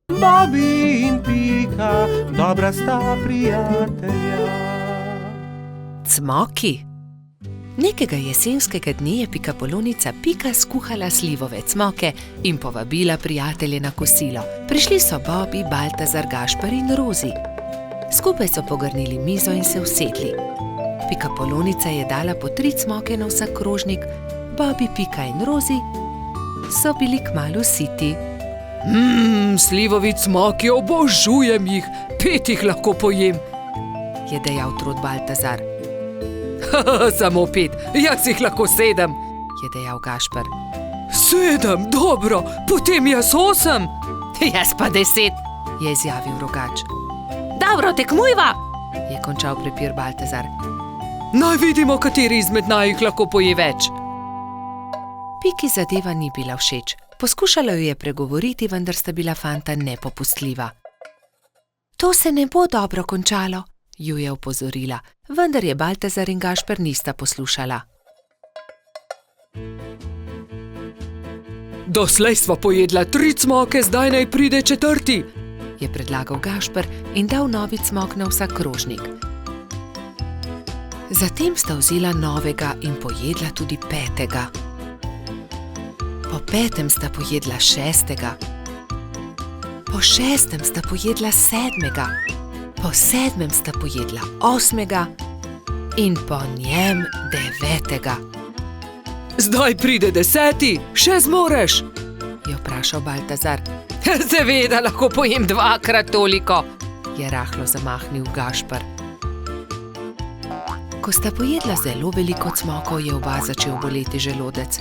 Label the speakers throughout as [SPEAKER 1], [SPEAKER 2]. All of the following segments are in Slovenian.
[SPEAKER 1] Bobby in Pika, dobra sta prijatelja.
[SPEAKER 2] Cmoki. Nekega jesenskega dne je pikapolonica Pika skuhala slivove cmoke in povabila prijatelje na kosilo. Prišli so Bobby, Baltazar, Gašper in Rozi. Skupaj so pogrnili mizo in se usedli. Pikapolonica je dala po 3 cmoke na vsak krožnik, Bobby, Pika in Rozi so bili kmalu siti.
[SPEAKER 3] Slivovi cmoki, obožujem jih, 5 jih lahko pojem,
[SPEAKER 2] je dejal trod Baltazar.
[SPEAKER 3] Samo 5, jaz jih lahko 7,
[SPEAKER 2] je dejal Gašper.
[SPEAKER 3] 7, dobro, potem jaz 8.
[SPEAKER 2] Jaz pa 10, je izjavil Rogač. Dobro, tekmujva, je končal prepir Baltazar.
[SPEAKER 3] Naj vidimo, kateri izmed naju lahko poje več.
[SPEAKER 2] Piki zadeva ni bila všeč. Poskušala jo je pregovoriti, vendar sta bila fanta nepopustljiva. To se ne bo dobro končalo, ju je opozorila, vendar je Baltazar in Gašper nista poslušala.
[SPEAKER 3] Doslej sva pojedla 3 cmoke, zdaj naj pride 4,
[SPEAKER 2] je predlagal Gašper in dal novi cmok na vsak krožnik. Zatem sta vzela novega in pojedla tudi 5. Po 5. sta pojedla 6. Po 6. sta pojedla 7. Po 7. sta pojedla 8. in po njem 9.
[SPEAKER 3] Zdaj pride 10, še zmoreš,
[SPEAKER 2] je vprašal Baltazar.
[SPEAKER 3] Seveda lahko pojem 2-krat toliko,
[SPEAKER 2] je rahlo zamahnil Gašper. Ko sta pojedla zelo veliko cmokov, je oba začel boleti želodec.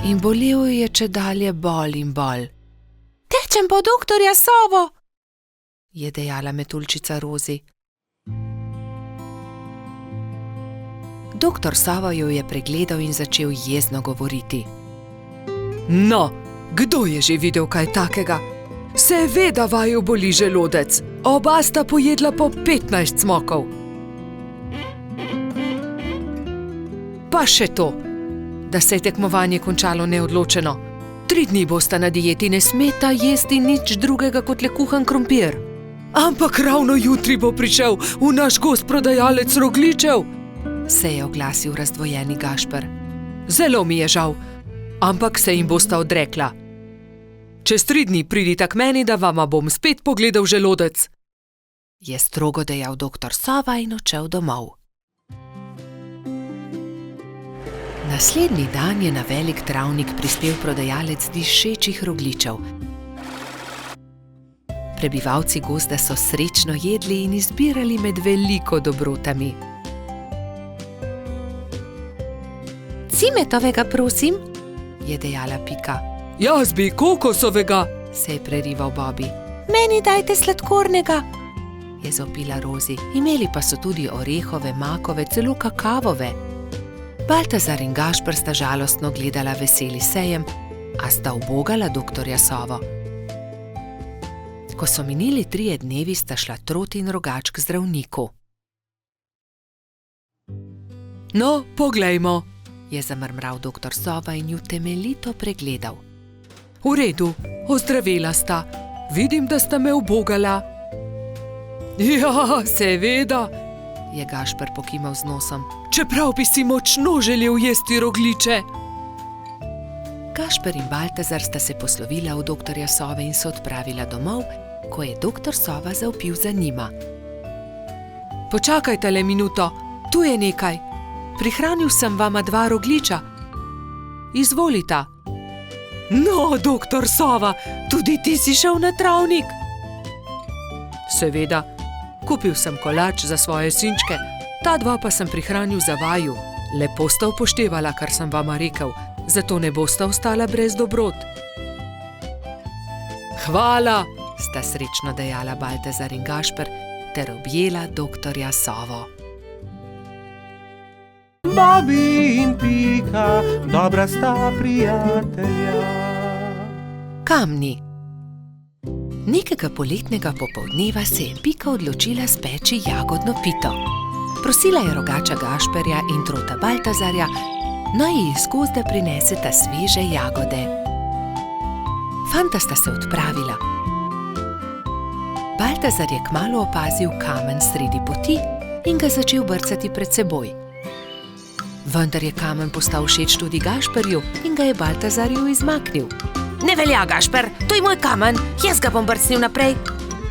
[SPEAKER 2] In bolel je čedalje bolj in bolj. Tečem po doktorja Sovo, je dejala metuljčica Rozi. Doktor Sova jo je pregledal in začel jezno govoriti.
[SPEAKER 3] No, kdo je že videl kaj takega? Seveda vaju boli želodec, oba sta pojedla po 15 cmokov. Pa še to, da se je tekmovanje končalo neodločeno. 3 dni bosta na dieti, ne smeta jesti nič drugega kot le kuhan krompir. Ampak ravno jutri bo prišel v naš gost prodajalec rogljičev,
[SPEAKER 2] se je oglasil razdvojeni Gašper.
[SPEAKER 3] Zelo mi je žal, ampak se jim bosta odrekla. Čez 3 dni pridita k meni, da vama bom spet pogledal želodec,
[SPEAKER 2] je strogo dejal doktor Sova in odšel domov. Naslednji dan je na velik travnik prispel prodajalec dišečih rogljičev. Prebivalci gozda so srečno jedli in izbirali med veliko dobrotami. Cimetovega, prosim, je dejala Pika.
[SPEAKER 3] Jaz bi kokosovega,
[SPEAKER 2] se je prerival Bobby. Meni dajte sladkornega, je zavpila Rozi. Imeli pa so tudi orehove, makove, celo kakavove. Baltazar in Gašper sta žalostno gledala veseli sejem, a sta ubogala doktorja Sovo. Ko so minili 3 dnevi, sta šla Trot in Rogač k zdravniku.
[SPEAKER 3] No, poglejmo,
[SPEAKER 2] je zamrmral doktor Sova in ju temeljito pregledal.
[SPEAKER 3] V redu, ozdravela sta. Vidim, da sta me ubogala. Ja, seveda,
[SPEAKER 2] je Gašper pokimal z nosom.
[SPEAKER 3] Čeprav bi si močno želel jesti rogljiče.
[SPEAKER 2] Gašper in Baltazar sta se poslovila od doktorja Sove in se odpravila domov, ko je doktor Sova zavpil za njima.
[SPEAKER 3] Počakajte le minuto, tu je nekaj. Prihranil sem vama 2 rogljiča. Izvolita. No, doktor Sova, tudi ti si šel na travnik? Seveda, kupil sem kolač za svoje sinčke, ta 2 pa sem prihranil za vaju. Lepo sta upoštevala, kar sem vama rekel, zato ne bosta ostala brez dobrot. Hvala,
[SPEAKER 2] sta srečno dejala Baltazar in Gašper ter objela doktorja Sovo.
[SPEAKER 1] Bobby in Pika, dobra sta prijatelja.
[SPEAKER 2] Kamni. Nekega poletnega popoldneva se je Pika odločila speči jagodno pito. Prosila je rogača Gašperja in trota Baltazarja, naj ji iz gozda prineseta sveže jagode. Fanta sta se odpravila. Baltazar je kmalu opazil kamen sredi poti in ga začel brcati pred seboj. Vendar je kamen postal všeč tudi Gašperju in ga je Baltazarju izmaknil. Ne velja, Gašper, to je moj kamen, jaz ga bom brcnil naprej.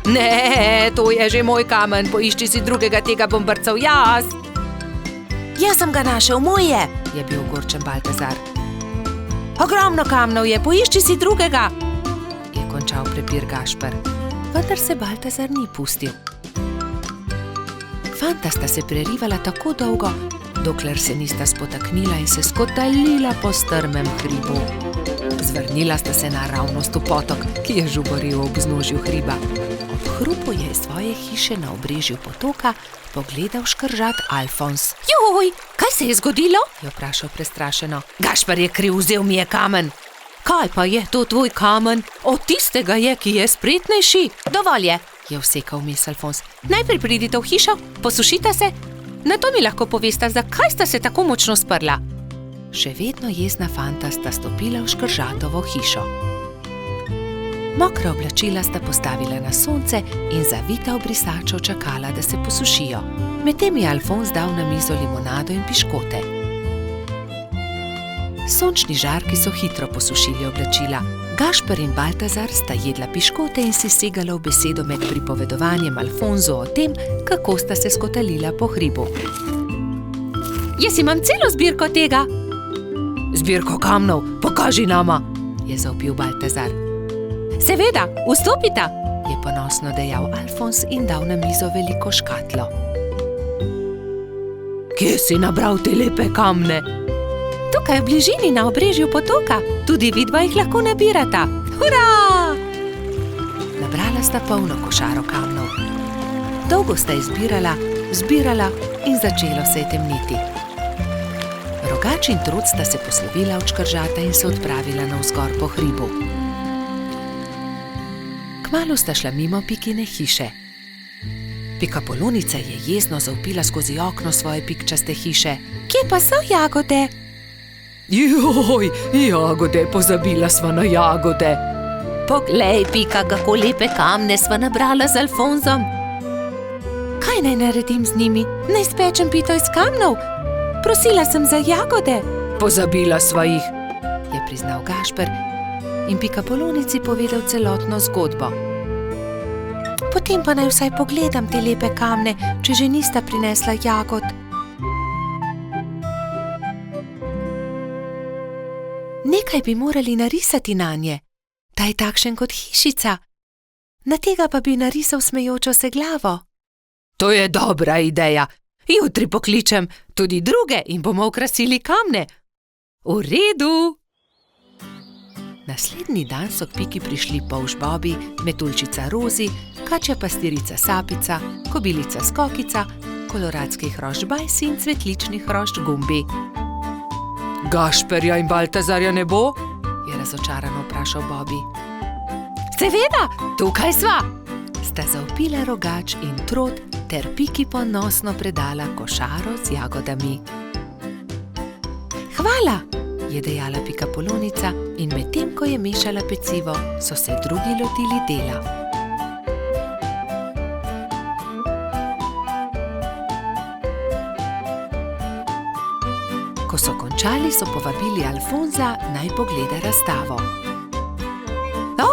[SPEAKER 2] Ne, to je že moj kamen, poišči si drugega, tega bom brcal jaz. Jaz sem ga našel, moj je bil ogorčen Baltazar. Ogromno kamnov je, poišči si drugega, je končal prepir Gašper, vendar se Baltazar ni pustil. Fanta sta se prerivala tako dolgo, dokler se nista spotaknila in se skotalila po strmem hribu. Zvrnila sta se naravnost v potok, ki je žuboril ob vznožju hriba. Ob hrupu je iz svoje hiše na obrežju potoka pogledal škržat Alfons. Joj, kaj se je zgodilo? Je vprašal prestrašeno. Gašper je kriv, vzel mi je kamen. Kaj pa je to tvoj kamen? Od tistega je, ki je spretnejši. Dovolj je vsekal vmes Alfons. Najprej pridite v hišo, posušite se, nato mi lahko povesta, zakaj sta se tako močno sprla. Še vedno jezna fanta sta stopila v škržatovo hišo. Mokra oblačila sta postavila na sonce in zavita v brisačo čakala, da se posušijo. Medtem je Alfons dal na mizo limonado in piškote. Sončni žarki so hitro posušili oblačila. Gašper in Baltazar sta jedla piškote in si segala v besedo med pripovedovanjem Alfonzu o tem, kako sta se skotalila po hribu. Jaz imam celo zbirko tega. Zbirko kamnov, pokaži nama, je zavpil Baltazar. Seveda, vstopita, je ponosno dejal Alfons in dal na mizo veliko škatlo. Kje si nabral te lepe kamne? Tukaj v bližini na obrežju potoka, tudi vidva jih lahko nabirata. Hurra! Nabrala sta polno košaro kamnov. Dolgo sta izbirala, zbirala in začelo se je temniti. Rogač in trud sta se poslovila od škržata in se odpravila navzgor po hribu. Kmalu sta šla mimo Pikine hiše. Pikapolonica je jezno zavpila skozi okno svoje pikčaste hiše. Kje pa so jagode? Joj, jagode, pozabila sva na jagode. Poglej, Pika, kako lepe kamne sva nabrala z Alfonzom. Kaj naj naredim z njimi? Naj spečem pito iz kamnov? Prosila sem za jagode. Pozabila sva jih, je priznal Gašper in Pikapolonici povedal celotno zgodbo. Potem pa naj vsaj pogledam te lepe kamne, če že nista prinesla jagod. Nekaj bi morali narisati nanje. Ta je takšen kot hišica. Na tega pa bi narisal smejočo se glavo. To je dobra ideja. Jutri pokličem tudi druge in bomo okrasili kamne. V redu. Naslednji dan so k Piki prišli polž Bobi, metuljčica Rozi, kačja pastirica Sapica, kobilica Skokica, koloradski hrošč Bajsi in cvetlični hrošč Gumbi. Gašperja in Baltazarja ne bo? Je razočarano vprašal Bobi. Seveda, tukaj sva! Sta zavpila Rogač in Trod ter Piki ponosno predala košaro z jagodami. Hvala, je dejala Pikapolonica in medtem, ko je mešala pecivo, so se drugi lotili dela. Ko so končali, so povabili Alfonza, naj pogleda razstavo.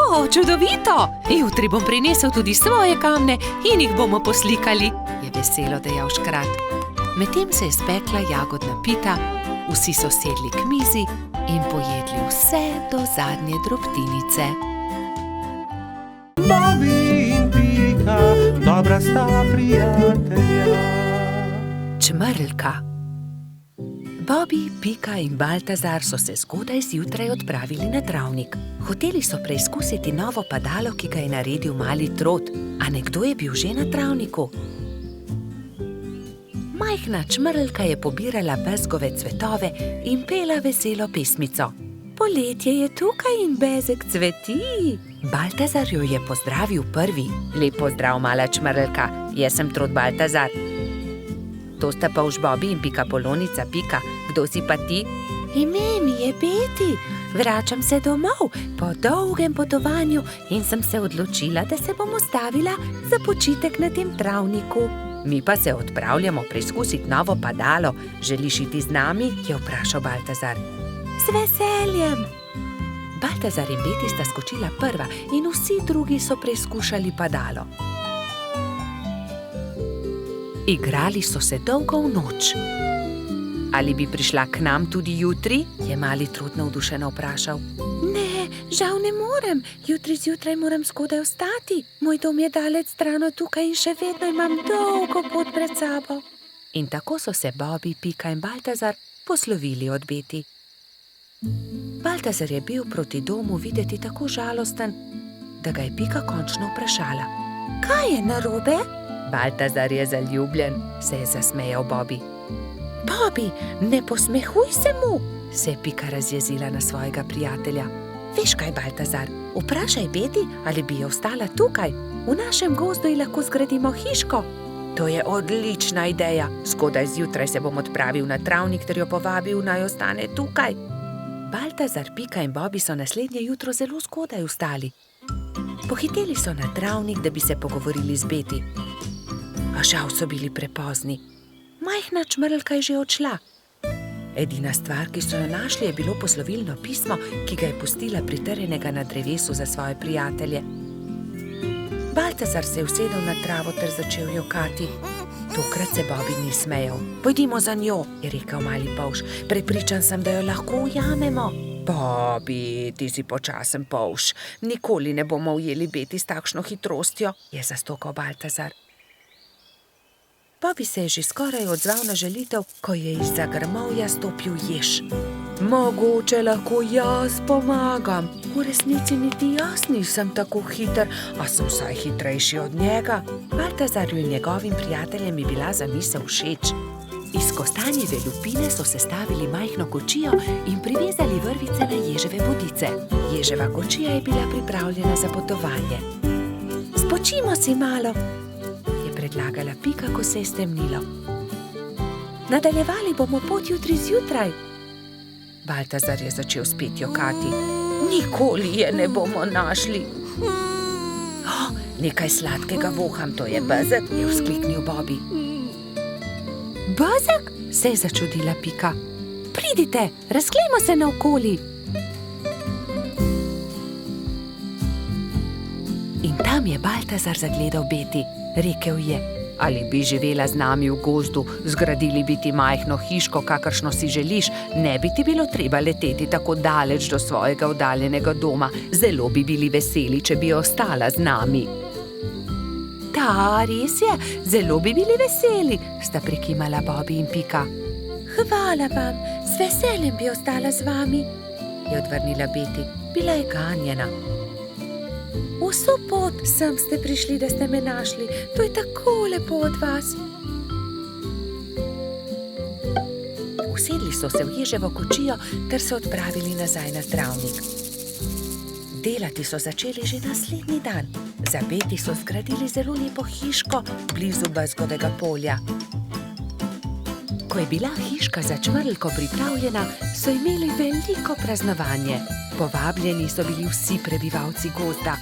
[SPEAKER 2] O, čudovito! Jutri bom prinesel tudi svoje kamne in jih bomo poslikali, je veselo dejal škrat. Medtem se je spekla jagodna pita, vsi so sedli k mizi in pojedli vse do zadnje drobtinice.
[SPEAKER 1] Bobi in Pika, dobra sta prijatelja.
[SPEAKER 2] Čmrlka. Bobi, Pika in Baltazar so se zgodaj zjutraj odpravili na travnik. Hoteli so preizkusiti novo padalo, ki ga je naredil mali Trod, a nekdo je bil že na travniku. Majhna čmrlka je pobirala bezgove cvetove in pela veselo pesmico. Poletje je tukaj in bezeg cveti. Baltazar jo je pozdravil prvi. Lep pozdrav, mala čmrlka, jaz sem Trod Baltazar.
[SPEAKER 4] To sta Polž Bobi in Pikapolonica Pika. Kdo si pa ti?
[SPEAKER 5] Ime mi je Beti. Vračam se domov po dolgem potovanju in sem se odločila, da se bom ustavila za počitek na tem travniku.
[SPEAKER 4] Mi pa se odpravljamo preizkusiti novo padalo. Želiš iti z nami? Je vprašal Baltazar.
[SPEAKER 5] Z veseljem.
[SPEAKER 2] Baltazar in Beti sta skočila prva in vsi drugi so preizkušali padalo. Igrali so se dolgo v noč.
[SPEAKER 4] Ali bi prišla k nam tudi jutri? Je mali Trud navdušeno vprašal.
[SPEAKER 5] Ne, žal ne morem. Jutri zjutraj moram skodaj vstati. Moj dom je daleč stran od tukaj in še vedno imam dolgo pot pred sabo.
[SPEAKER 2] In tako so se Bobi, Pika in Baltazar poslovili od Beti. Baltazar je bil proti domu videti tako žalosten, da ga je Pika končno vprašala.
[SPEAKER 5] Kaj je narobe?
[SPEAKER 4] Baltazar je zaljubljen, se je zasmejal Bobi.
[SPEAKER 5] Bobi, ne posmehuj se mu,
[SPEAKER 2] se je Pika razjezila na svojega prijatelja.
[SPEAKER 5] Veš kaj, Baltazar, vprašaj Beti, ali bi jo ostala tukaj. V našem gozdu ji lahko zgradimo hiško.
[SPEAKER 4] To je odlična ideja. Zgodaj zjutraj se bom odpravil na travnik ter jo povabil, naj ostane tukaj.
[SPEAKER 2] Baltazar, Pika in Bobi so naslednje jutro zelo zgodaj vstali. Pohiteli so na travnik, da bi se pogovorili z Beti. A žal so bili prepozni. Majhna čmrlka je že odšla. Edina stvar, ki so jo našli, je bilo poslovilno pismo, ki ga je pustila pritrjenega na drevesu za svoje prijatelje. Baltazar se je usedel na travo ter začel jokati. Tokrat se Bobi ni smejal. Pojdimo za njo, je rekel mali Polž. Prepričan sem, da jo lahko ujamemo.
[SPEAKER 4] Bobi, ti si počasen Polž. Nikoli ne bomo ujeli Beti s takšno hitrostjo, je zastokal Baltazar.
[SPEAKER 2] Bobi se je že skoraj odzval na želitev, ko je izza grmovja stopil jež.
[SPEAKER 3] Mogoče lahko jaz pomagam. V resnici niti jaz nisem tako hiter, a sem vsaj hitrejši od njega.
[SPEAKER 2] Baltazarju in njegovim prijateljem je bila zamisel všeč. Iz kostanjeve lupine so sestavili majhno kočijo in privezali vrvice na ježeve bodice. Ježeva kočija je bila pripravljena za potovanje.
[SPEAKER 5] Spočimo si malo,
[SPEAKER 2] predlagala Pika, ko se je stemnilo.
[SPEAKER 5] Nadaljevali bomo pot jutri zjutraj.
[SPEAKER 2] Baltazar je začel spet jokati.
[SPEAKER 4] Nikoli je ne bomo našli.
[SPEAKER 2] Nekaj sladkega voham, to je bezeg, je vzkliknil Bobi.
[SPEAKER 5] Bezeg?
[SPEAKER 2] Se je začudila Pika.
[SPEAKER 5] Pridite, razklejmo se naokoli.
[SPEAKER 2] In tam je Baltazar zagledal Beti. Rekel je, ali bi živela z nami v gozdu, zgradili bi ti majhno hiško, kakršno si želiš, ne bi ti bilo treba leteti tako daleč do svojega oddaljenega doma. Zelo bi bili veseli, če bi ostala z nami.
[SPEAKER 5] Da, res je, zelo bi bili veseli,
[SPEAKER 2] sta prikimala Bobi in Pika.
[SPEAKER 5] Hvala vam, z veseljem bi ostala z vami,
[SPEAKER 2] je odvrnila Beti. Bila je ganjena.
[SPEAKER 5] Vso pot sem ste prišli, da ste me našli. To je tako lepo od vas.
[SPEAKER 2] Usedli so se v ježevo kočijo ter se odpravili nazaj na travnik. Delati so začeli že naslednji dan. Za Beti so zgradili zelo lepo hiško blizu bezgovega polja. Ko je bila hiška za čmrlko pripravljena, so imeli veliko praznovanje. Povabljeni so bili vsi prebivalci gozda.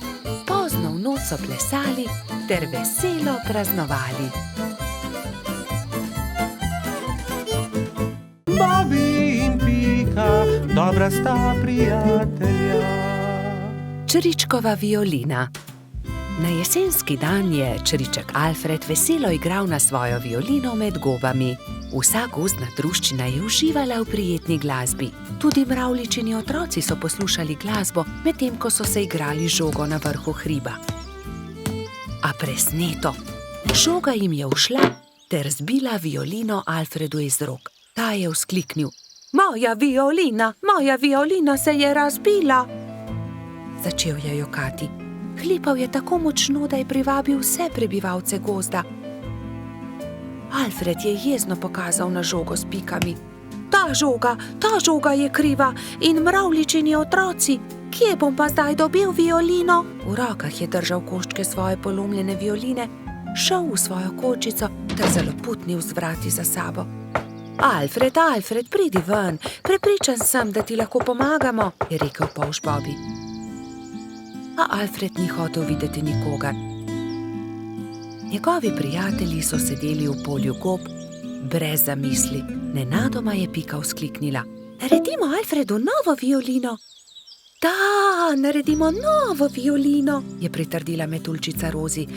[SPEAKER 2] Pozno v noč so plesali ter veselo praznovali.
[SPEAKER 1] Bobi in Pika, dobra sta prijatelja.
[SPEAKER 2] Čričkova violina. Na jesenski dan je čriček Alfred veselo igral na svojo violino med gobami. Vsa gozdna druščina je uživala v prijetni glasbi. Tudi mravljičini otroci so poslušali glasbo, medtem ko so se igrali žogo na vrhu hriba. A presneto, žoga jim je ušla ter zbila violino Alfredu iz rok. Ta je vzkliknil: moja violina se je razbila! Začel je jokati. Hlipal je tako močno, da je privabil vse prebivalce gozda. Alfred je jezno pokazal na žogo s pikami. Ta žoga je kriva in mravljičini otroci. Kje bom pa zdaj dobil violino? V rokah je držal koščke svoje polomljene violine, šel v svojo kočico ter zaloputnil z vrati za sabo. Alfred, Alfred, pridi ven, prepričan sem, da ti lahko pomagamo, je rekel polž Bobby. A Alfred ni hotel videti nikogar. Njegovi prijatelji so sedeli v polju gob, brez zamisli. Nenadoma je Pika vzkliknila: naredimo Alfredu novo violino. Da, naredimo novo violino, je pritrdila metuljčica Rozi.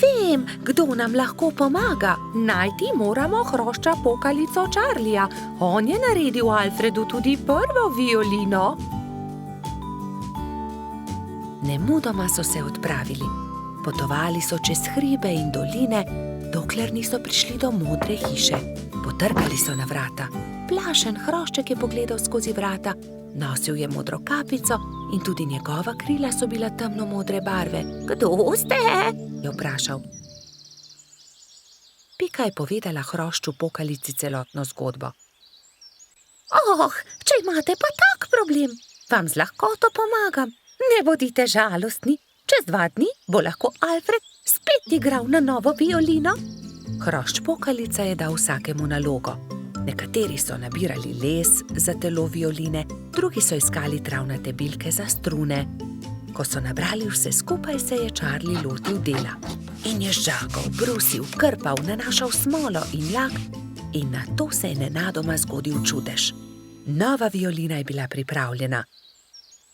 [SPEAKER 2] Vem, kdo nam lahko pomaga. Najti moramo hrošča pokalico Charlija. On je naredil Alfredu tudi prvo violino. Nemudoma so se odpravili. Potovali so čez hribe in doline, dokler niso prišli do modre hiše. Potrkali so na vrata. Plašen hrošček je pogledal skozi vrata. Nosil je modro kapico in tudi njegova krila so bila temno modre barve. Kdo ste? Je vprašal. Pika je povedala hrošču pokalici celotno zgodbo. Oh, če imate pa tak problem, vam z lahkoto pomagam. Ne bodite žalostni. Čez 2 dni bo lahko Alfred spet igral na novo violino. Hrošč pokalica je dal vsakemu nalogo. Nekateri so nabirali les za telo violine, drugi so iskali travnate bilke za strune. Ko so nabrali vse skupaj, se je Charlie lotil dela. In je žagal, brusil, krpal, nanašal smolo in lak in nato se je nenadoma zgodil čudež. Nova violina je bila pripravljena.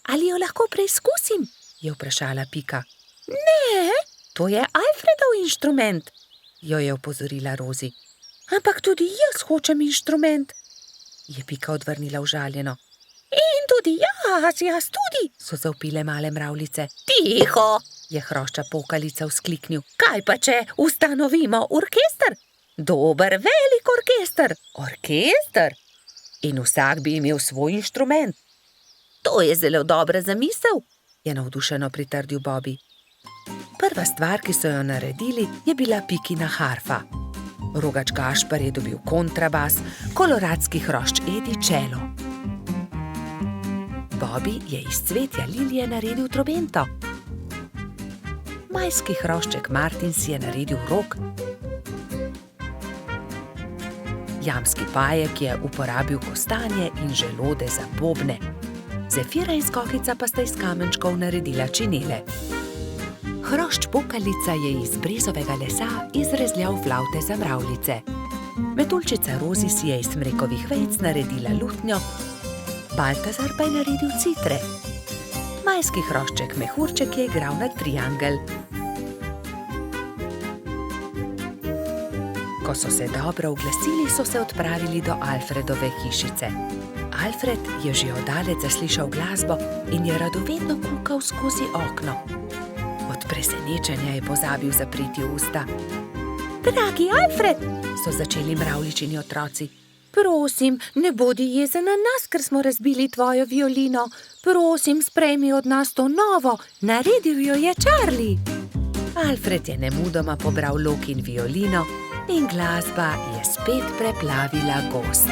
[SPEAKER 2] Ali jo lahko preizkusim? Je vprašala Pika. Ne, to je Alfredov inštrument, jo je opozorila Rozi. Ampak tudi jaz hočem inštrument, je Pika odvrnila užaljeno. In tudi jaz tudi, so zavpile male mravljice. Tiho, je hrošča pokalica vzkliknil. Kaj pa če ustanovimo orkester? Dober, velik orkester. Orkester? In vsak bi imel svoj inštrument. To je zelo dobra zamisel, je navdušeno pritrdil Bobby. Prva stvar, ki so jo naredili, je bila Pikina harfa. Rogač Gašper je dobil kontrabas, koloradski hrošč Edi čelo. Bobby je iz cvetja lilije naredil trobento. Majski hrošček Martin si je naredil rog. Jamski pajek je uporabil kostanje in želode za bobne. Zefira in Skokica pa sta iz kamenčkov naredila činele. Hrošč pokalica je iz brezovega lesa izrezljal flavte za mravljice. Metuljčica Rozi si je iz smrekovih vejic naredila lutnjo, Baltazar pa je naredil citre. Majski hrošček Mehurček je igral na triangel. Ko so se dobro oglasili, so se odpravili do Alfredove hišice. Alfred je že oddaleč zaslišal glasbo in je radovedno kukal skozi okno. Od presenečenja je pozabil zapreti usta. Dragi Alfred, so začeli mravljičini otroci. Prosim, ne bodi jezen na nas, ker smo razbili tvojo violino. Prosim, sprejmi od nas to novo, naredil jo je Charlie. Alfred je nemudoma pobral lok in violino in glasba je spet preplavila gozd.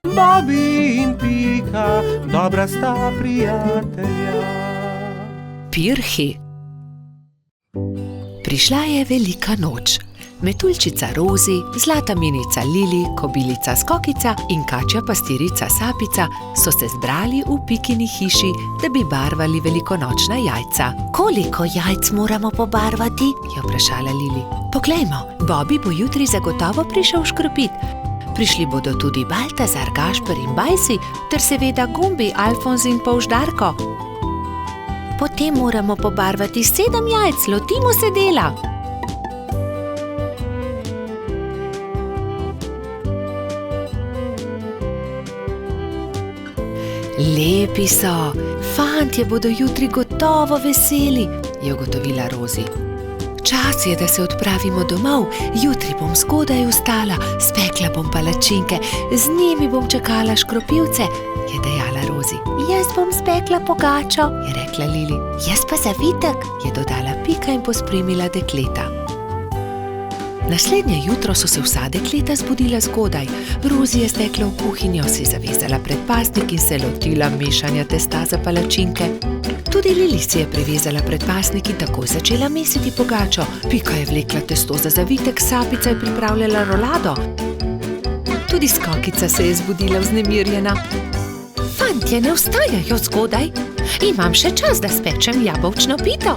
[SPEAKER 1] Bobby in Pika, dobra sta prijatelja.
[SPEAKER 2] Pirhi. Prišla je velika noč. Metuljčica Rozi, zlata minica Lili, kobilica Skokica in kačja pastirica Sapica so se zbrali v Pikini hiši, da bi barvali velikonočna jajca. Koliko jajc moramo pobarvati? Je vprašala Lili. Poglejmo, Bobby bo jutri zagotovo prišel škropit. Prišli bodo tudi Baltazar, Gašper in Bajsi, ter seveda Gumbi, Alfonz in polž Darko. Potem moramo pobarvati 7 jajc, lotimo se dela. Lepi so, fantje bodo jutri gotovo veseli, je ugotovila Rozi. Čas je, da se odpravimo domov, jutri bom zgodaj vstala, spekla bom palačinke, z njimi bom čakala škropivce, je dejala Rozi. Jaz bom spekla pogačo, je rekla Lili. Jaz pa zavitek, je dodala Pika in pospremila dekleta. Naslednje jutro so se vsa dekleta zbudila zgodaj. Rozi je stekla v kuhinjo, si zavezala predpasnik in se lotila mešanja testa za palačinke. Tudi Lili si je privezala predpasnik in takoj začela mesiti pogačo. Pika je vlekla testo za zavitek, Sapica je pripravljala rolado. Tudi Skokica se je zbudila vznemirjena.
[SPEAKER 5] Fantje ne vstajajo zgodaj. Imam še čas, da spečem jabolčno pito.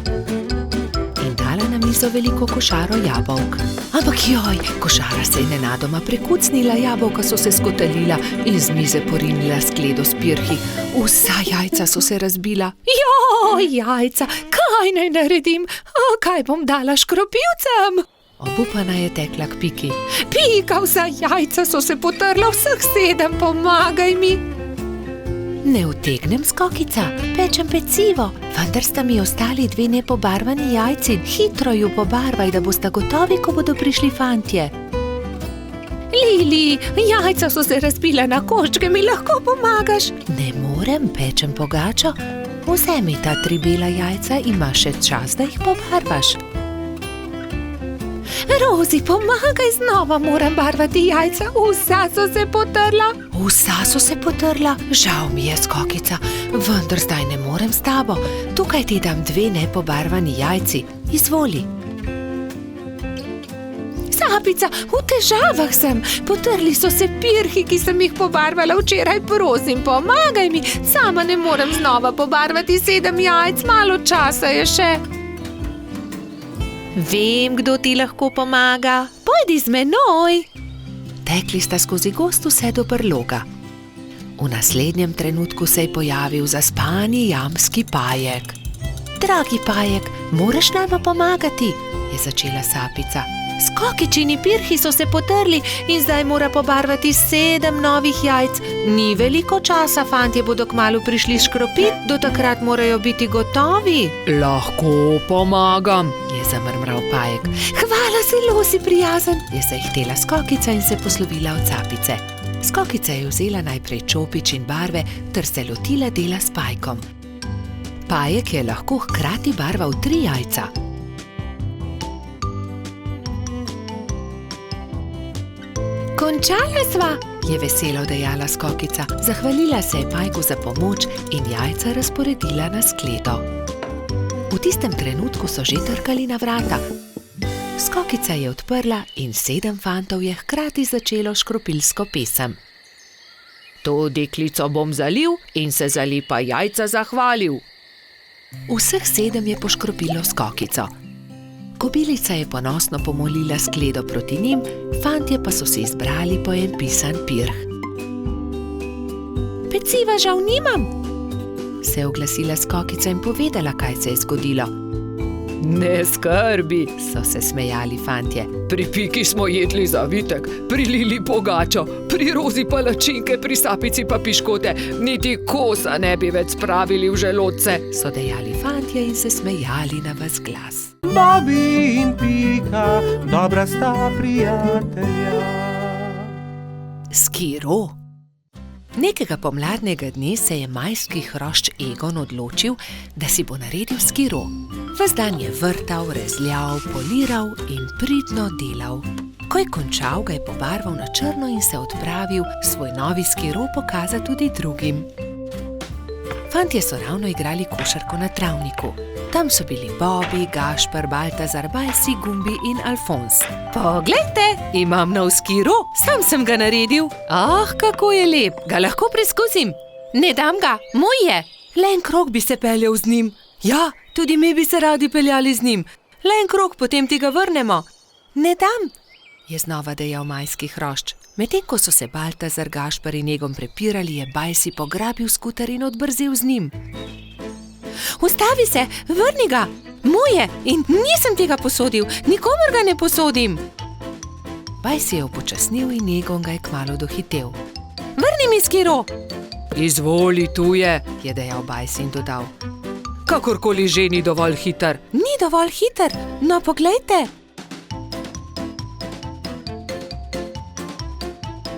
[SPEAKER 2] In dala na mizo veliko košaro jabolk. Ampak joj, košara se je nenadoma prekucnila, jabolka so se skotalila in z mize porinila skledo s pirhi. Vsa jajca so se razbila.
[SPEAKER 5] Joj, jajca, kaj naj naredim? Kaj bom dala škropivcem?
[SPEAKER 2] Obupana je tekla k Piki.
[SPEAKER 5] Pika, vsa jajca so se potrla, vseh 7, pomagaj mi.
[SPEAKER 2] Ne utegnem, Skokica, pečem pecivo, vendar sta mi ostali 2 nepobarvani jajci. Hitro ju pobarvaj, da bosta gotovi, ko bodo prišli fantje.
[SPEAKER 5] Lili, jajca so se razbila na koščke, mi lahko pomagaš?
[SPEAKER 2] Ne morem, pečem pogačo. Vzemi ta 3 bela jajca, imaš še čas, da jih pobarvaš.
[SPEAKER 5] Rozi, pomagaj, znova moram barvati jajca, vsa so se potrla.
[SPEAKER 2] Vsa so se potrla, žal mi je, Skokica, vendar zdaj ne morem s tabo. Tukaj ti dam 2 nepobarvani jajci, izvoli.
[SPEAKER 5] Sapica, v težavah sem, potrli so se pirhi, ki sem jih pobarvala včeraj, prosim, pomagaj mi, sama ne morem znova pobarvati 7 jajc, malo časa je še.
[SPEAKER 2] Vem, kdo ti lahko pomaga.
[SPEAKER 5] Pojdi z menoj.
[SPEAKER 2] Tekli sta skozi gost vse do brloga. V naslednjem trenutku se je pojavil zaspani jamski Pajek. Dragi Pajek, moraš nama pomagati, je začela Sapica.
[SPEAKER 5] Skokičini pirhi so se potrli in zdaj mora pobarvati 7 novih jajc. Ni veliko časa, fantje bodo kmalu prišli škropit, do takrat morajo biti gotovi.
[SPEAKER 3] Lahko pomagam,
[SPEAKER 2] je zamrmral Pajek.
[SPEAKER 5] Hvala, zelo si prijazen,
[SPEAKER 2] je zahtela Skokica in se poslovila od Sapice. Skokica je vzela najprej čopič in barve ter se lotila dela s Pajkom. Pajek je lahko hkrati barval 3 jajca.
[SPEAKER 5] Končala sva,
[SPEAKER 2] je veselo dejala Skokica. Zahvalila se je Pajku za pomoč in jajca razporedila na skledo. V tistem trenutku so že trkali na vrata. Skokica je odprla in 7 fantov je hkrati začelo škropilsko pesem.
[SPEAKER 3] To deklico bom zalil in se za lepa jajca zahvalil.
[SPEAKER 2] Vseh 7 je poškropilo Skokico. Kobilica je ponosno pomolila skledo proti njim, fantje pa so si izbrali po en pisan pirh.
[SPEAKER 5] Peciva žal nimam,
[SPEAKER 2] se je oglasila Skokica in povedala, kaj se je zgodilo.
[SPEAKER 3] Ne skrbi,
[SPEAKER 2] so se smejali fantje.
[SPEAKER 3] Pri Piki smo jedli zavitek, pri Lili pogačo, pri Rozi palačinke, pri Sapici pa piškote, niti kosa ne bi več spravili v želodce,
[SPEAKER 2] so dejali fantje in se smejali na ves glas.
[SPEAKER 1] Bobi in Pika, dobra sta prijatelja.
[SPEAKER 2] Skiro. Nekega pomladnega dne se je majski hrošč Egon odločil, da si bo naredil skiro. Ves dan je vrtal, rezljal, poliral in pridno delal. Ko je končal, ga je pobarval na črno in se odpravil svoj novi skiro pokazati tudi drugim. Fantje so ravno igrali košarko na travniku. Tam so bili Bobi, Gašper, Baltazar, Bajsi, Gumbi in Alfons.
[SPEAKER 5] Poglejte, imam nov skiro, sam sem ga naredil. Kako je lep, ga lahko preizkusim. Ne dam ga, moj je.
[SPEAKER 3] Le en krog bi se peljal z njim. Ja, tudi mi bi se radi peljali z njim. Le en krog, potem ti ga vrnemo.
[SPEAKER 5] Ne dam,
[SPEAKER 2] je znova dejal majski hrošč. Medtem ko so se Baltazar, Gašper in Egon prepirali, je Bajsi pograbil skuter in odbrzel z njim.
[SPEAKER 5] Ustavi se, vrni ga, moj je in nisem tega posodil, nikomor ga ne posodim.
[SPEAKER 2] Bajsi je upočasnil in Egon ga je kmalu dohitel.
[SPEAKER 5] Vrni mi skiro.
[SPEAKER 3] Izvoli, tu je
[SPEAKER 2] dejal Bajsi in dodal.
[SPEAKER 3] Kakorkoli že ni dovolj hiter.
[SPEAKER 5] Ni dovolj hiter, no poglejte.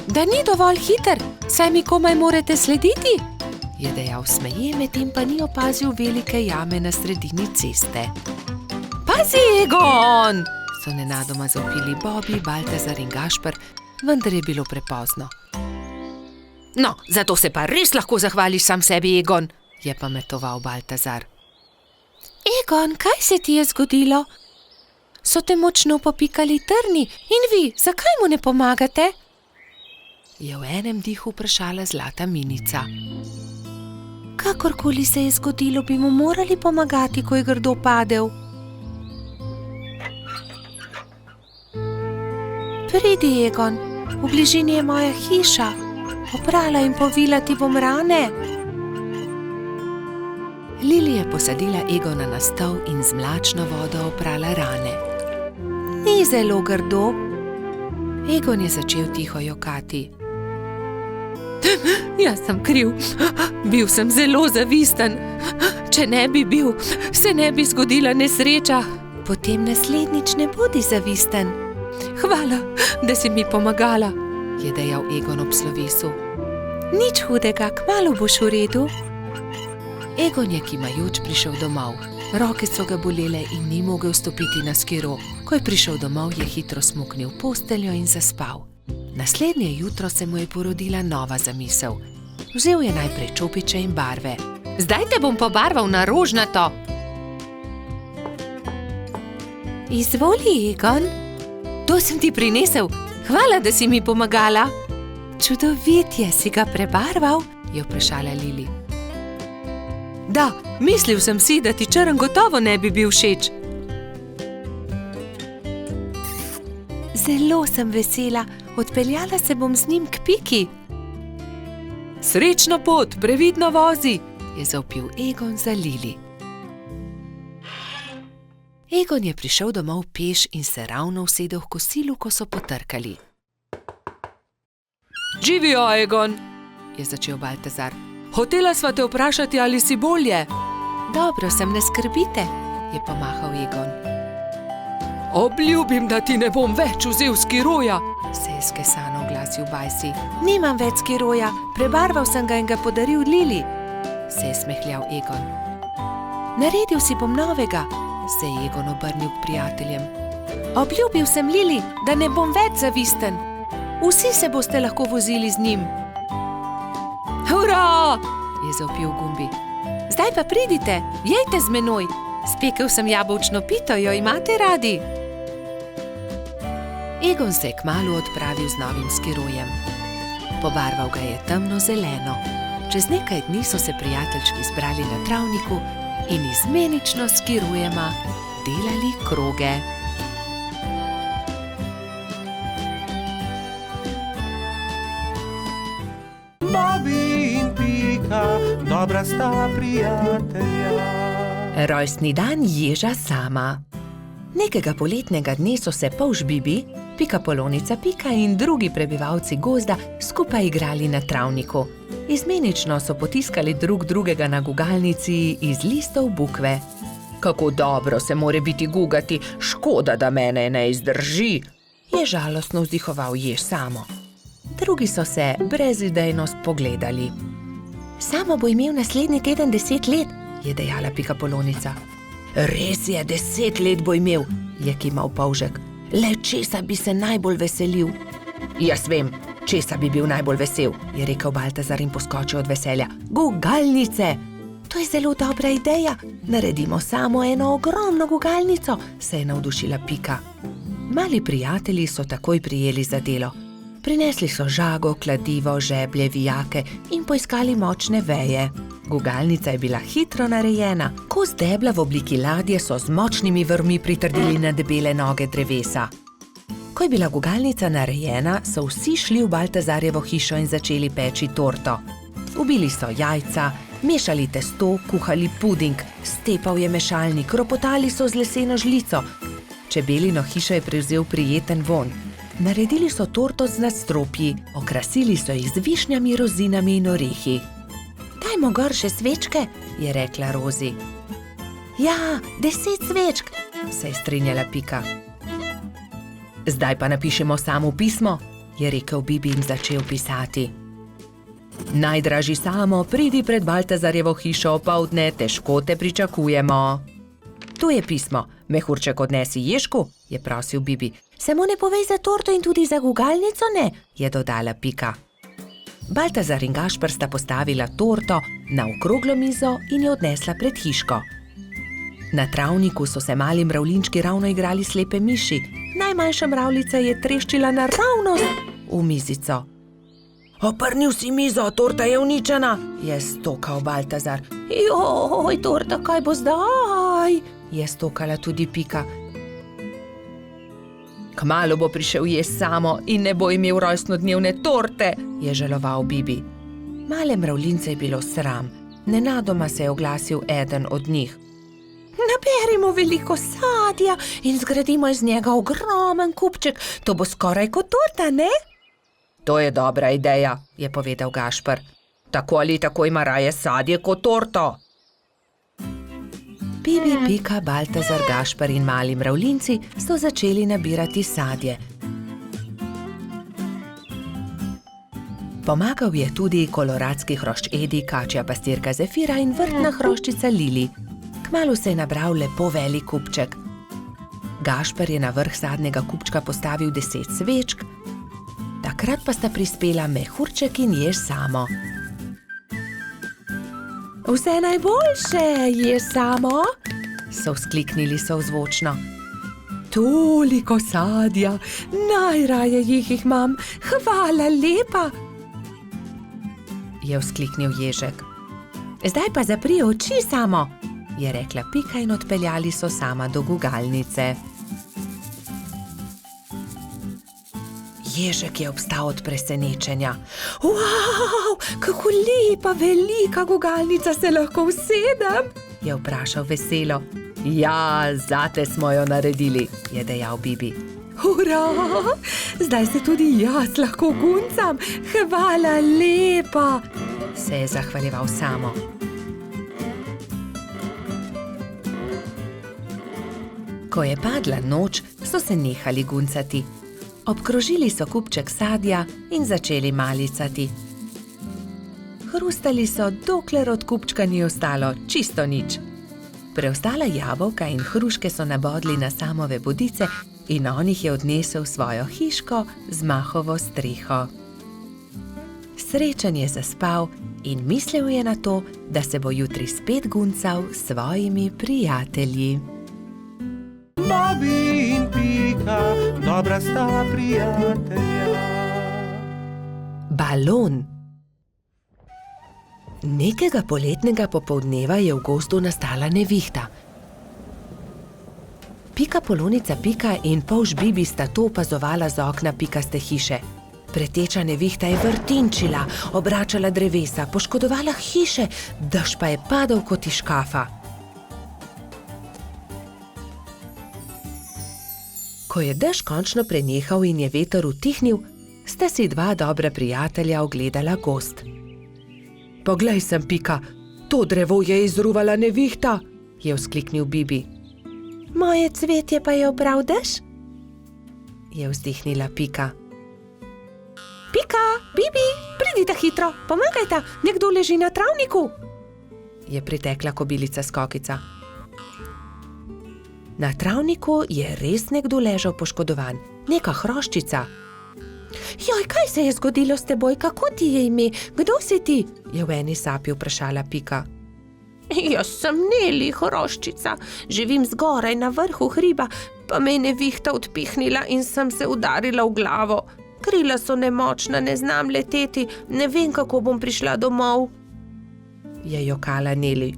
[SPEAKER 5] Da ni dovolj hiter, saj mi komaj morate slediti,
[SPEAKER 2] je dejal smeje, medtem pa ni opazil velike jame na sredini ceste.
[SPEAKER 5] Pazi, Egon,
[SPEAKER 2] so nenadoma zavpili Bobby, Baltazar in Gašper, vendar je bilo prepozno.
[SPEAKER 3] No, zato se pa res lahko zahvališ sam sebi, Egon.
[SPEAKER 2] Je pametoval Baltazar.
[SPEAKER 5] Egon, kaj se ti je zgodilo? So te močno popikali trni in vi, zakaj mu ne pomagate?
[SPEAKER 2] Je v enem dihu vprašala zlata minica.
[SPEAKER 5] Kakorkoli se je zgodilo, bi mu morali pomagati, ko je grdo padel. Pridi, Egon, v bližini je moja hiša. Oprala in povila ti bom rane.
[SPEAKER 2] Lili je posadila Egona na stol in z mlačno vodo oprala rane.
[SPEAKER 5] Ni zelo grdo.
[SPEAKER 2] Egon je začel tiho jokati.
[SPEAKER 3] Jaz sem kriv. Bil sem zelo zavisten. Če ne bi bil, se ne bi zgodila nesreča.
[SPEAKER 5] Potem naslednjič ne bodi zavisten.
[SPEAKER 3] Hvala, da si mi pomagala,
[SPEAKER 2] je dejal Egon ob slovesu.
[SPEAKER 5] Nič hudega, kmalu boš v redu.
[SPEAKER 2] Egon je kimajoč prišel domov. Roke so ga bolele in ni mogel stopiti na skiro. Ko je prišel domov, je hitro smuknil v posteljo in zaspal. Naslednje jutro se mu je porodila nova zamisel. Vzel je najprej čopiče in barve.
[SPEAKER 3] Zdaj te bom pobarval na rožnato.
[SPEAKER 5] Izvoli, Egon.
[SPEAKER 3] To sem ti prinesel. Hvala, da si mi pomagala.
[SPEAKER 5] Čudovit je, si ga prebarval?
[SPEAKER 2] Je vprašala Lili.
[SPEAKER 3] Da, mislil sem si, da ti črn gotovo ne bi bil všeč.
[SPEAKER 5] Zelo sem vesela. Odpeljala se bom z njim k Piki.
[SPEAKER 3] Srečno pot, previdno vozi,
[SPEAKER 2] je zavpil Egon za Lili. Egon je prišel domov peš in se ravno usedel v kosilu, ko so potrkali.
[SPEAKER 3] Živijo, Egon,
[SPEAKER 2] je začel Baltazar.
[SPEAKER 3] Hotela sva te vprašati, ali si bolje.
[SPEAKER 5] Dobro sem, ne skrbite,
[SPEAKER 2] je pomahal Egon.
[SPEAKER 3] Obljubim, da ti ne bom več vzel skiroja,
[SPEAKER 2] se je skesano oglasil Bajsi.
[SPEAKER 5] Nimam več skiroja, prebarval sem ga in ga podaril Lili,
[SPEAKER 2] se je smehljal Egon.
[SPEAKER 5] Naredil si bom novega,
[SPEAKER 2] se je Egon obrnil k prijateljem.
[SPEAKER 5] Obljubil sem Lili, da ne bom več zavisten. Vsi se boste lahko vozili z njim.
[SPEAKER 3] Hurra!
[SPEAKER 2] je zavpil Gumbi.
[SPEAKER 5] Zdaj pa pridite, jejte z menoj. Spekel sem jabolčno pito, jo imate radi?
[SPEAKER 2] Egon se je kmalu odpravil z novim skirojem. Pobarval ga je temno zeleno. Čez nekaj dni so se prijateljčki zbrali na travniku in izmenično s skirojema delali kroge.
[SPEAKER 1] Bobby in Pika, dobra sta prijatelja.
[SPEAKER 2] Rojstni dan ježa Sama. Nekega poletnega dne so se polž Bibi, Pikapolonica Pika in drugi prebivalci gozda skupaj igrali na travniku. Izmenično so potiskali drug drugega na gugalnici iz listov bukve.
[SPEAKER 3] Kako dobro se more biti gugati, škoda, da mene ne izdrži,
[SPEAKER 2] je žalostno vzdihoval jež Samo. Drugi so se brezidejno spogledali.
[SPEAKER 5] Samo bo imel naslednji teden 10 let,
[SPEAKER 2] je dejala Pikapolonica. Res je, 10 let bo imel, je kimal polžek. Le česa bi se najbolj veselil? Jaz vem, česa bi bil najbolj vesel, je rekel Baltazar in poskočil od veselja. Gugalnice!
[SPEAKER 5] To je zelo dobra ideja.
[SPEAKER 2] Naredimo samo eno ogromno gugalnico, se je navdušila Pika. Mali prijatelji so takoj prijeli za delo. Prinesli so žago, kladivo, žeblje, vijake in poiskali močne veje. Gugalnica je bila hitro narejena. Kos debla v obliki ladje so z močnimi vrvmi pritrdili na debele noge drevesa. Ko je bila gugalnica narejena, so vsi šli v Baltazarjevo hišo in začeli peči torto. Ubili so jajca, mešali testo, kuhali puding, stepal je mešalnik, ropotali so z leseno žlico. Čebelino hišo je prevzel prijeten vonj. Naredili so torto z nadstropji, okrasili so jih z višnjami, rozinami in orehi.
[SPEAKER 5] Dajmo gor še svečke,
[SPEAKER 2] je rekla Rozi.
[SPEAKER 5] Ja, 10 svečk,
[SPEAKER 2] se je strinjala Pika. Zdaj pa napišemo samo pismo, je rekel Bibi in začel pisati. Najdražji Samo, pridi pred Baltazarjevo hišo opoldne, težko te pričakujemo. Tu je pismo, mehurček odnesi Ježku, je prosil Bibi. Samo ne povej za torto in tudi za gugalnico ne, je dodala Pika. Baltazar in Gašper sta postavila torto na okroglo mizo in jo odnesla pred hiško. Na travniku so se mali mravljinčki ravno igrali slepe miši. Najmanjša mravljica je treščila naravnost v mizico. Oprnil si mizo, torta je uničena, je stokal Baltazar. Joj, torta, kaj bo zdaj? Je stokala tudi Pika. Kmalu bo prišel jesti samo in ne bo imel rojstnodnevne torte, je žaloval Bibi. Male mravljince je bilo sram. Nenadoma se je oglasil eden od njih. Naberimo veliko sadja in zgradimo iz njega ogromen kupček. To bo skoraj kot torta, ne? To je dobra ideja, je povedal Gašper. Tako ali tako ima raje sadje kot torto. Bibi, Pika, Baltazar, Gašper in mali mravljinci so začeli nabirati sadje. Pomagal je tudi koloradski hrošč Edi, kačja pastirka Zefira in vrtna hroščica Lili. Kmalu se je nabral lepo velik kupček. Gašper je na vrh sadnega kupčka postavil 10 svečk, takrat pa sta prispela Mehurček in Jež Samo. Vse najboljše, Jež Samo, so vzkliknili sozvočno. Toliko sadja, najraje jih imam, hvala lepa, je vzkliknil Ježek. Zdaj pa zapri oči, Samo, je rekla Pika in odpeljali so Sama do gugalnice. Ježek je obstal od presenečenja. Wow, kako lepa, velika gugalnica, se lahko usedem? Je vprašal veselo. Ja, zate smo jo naredili, je dejal Bibi. Hurra, zdaj se tudi jaz lahko guncam, hvala lepa, se je zahvaljeval Samo. Ko je padla noč, so se nehali guncati. Obkrožili so kupček sadja in začeli malicati. Hrustali so, dokler od kupčka ni ostalo čisto nič. Preostala jabolka in hruške so nabodli na Samove bodice in on jih je odnesel v svojo hiško z mahovo streho. Srečen je zaspal in mislil je na to, da se bo jutri spet guncal s svojimi prijatelji.
[SPEAKER 1] Bobi in Pika, dobra sta prijatelja.
[SPEAKER 2] Balon. Nekega poletnega popoldneva je v gozdu nastala nevihta. Pika Polonica Pika in polž Bibi sta to opazovala z okna pikaste hiše. Preteča nevihta je vrtinčila, obračala drevesa, poškodovala hiše, dež pa je padal kot iz škafa. Ko je dež končno prenehal in je veter utihnil, sta si dva dobra prijatelja ogledala gozd. Poglej sem, Pika, to drevo je izruvala nevihta, je vzkliknil Bibi. Moje cvetje pa je obral dež, je vzdihnila Pika. Pika, Bibi, pridite hitro, pomagajta, nekdo leži na travniku, je pritekla kobilica Skokica. Na travniku je res nekdo ležal poškodovan, neka hroščica. Joj, kaj se je zgodilo s teboj, kako ti je ime, kdo si ti? Je v eni sapi vprašala Pika. Jaz sem Neli, hroščica, živim zgoraj na vrhu hriba, pa me je nevihta odpihnila in sem se udarila v glavo. Krila so nemočna, ne znam leteti, ne vem, kako bom prišla domov, je jokala Neli.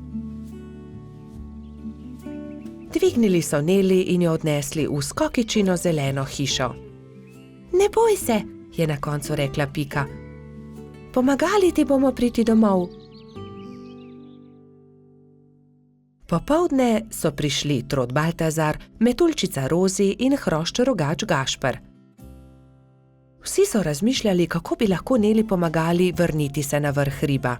[SPEAKER 2] Dvignili so Neli in jo odnesli v Skokičino zeleno hišo. Ne boj se, je na koncu rekla Pika. Pomagali ti bomo priti domov. Popoldne so prišli Trod Baltazar, Metuljčica Rozi in hrošč Rogač Gašper. Vsi so razmišljali, kako bi lahko Neli pomagali vrniti se na vrh hriba.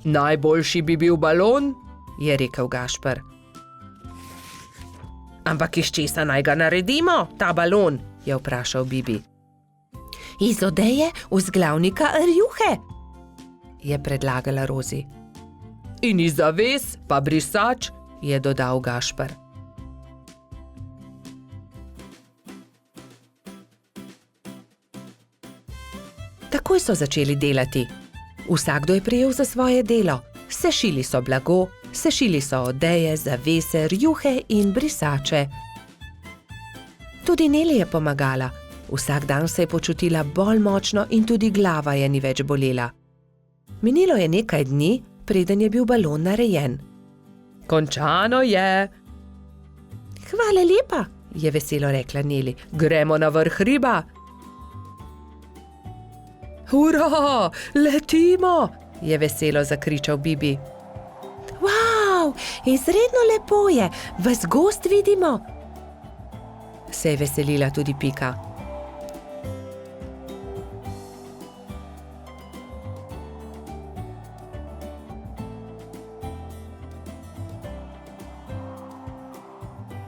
[SPEAKER 2] Najboljši bi bil balon, je rekel Gašper. Ampak iz česa naj ga naredimo, ta balon, je vprašal Bibi. Iz odeje vzglavnika rjuhe, je predlagala Rozi. In iz zaves pa brisač, je dodal Gašper. Takoj so začeli delati. Vsakdo je prijel za svoje delo. Sešili so blago, sešili so odeje, zavese, rjuhe in brisače. Tudi Neli je pomagala. Vsak dan se je počutila bolj močno in tudi glava je ni več bolela. Minilo je nekaj dni, preden je bil balon narejen. Končano je. Hvala lepa, je veselo rekla Neli. Gremo na vrh hriba. Hurra, letimo, je veselo zakričal Bibi. Wow, izredno lepo je, ves gozd vidimo. Se je veselila tudi Pika.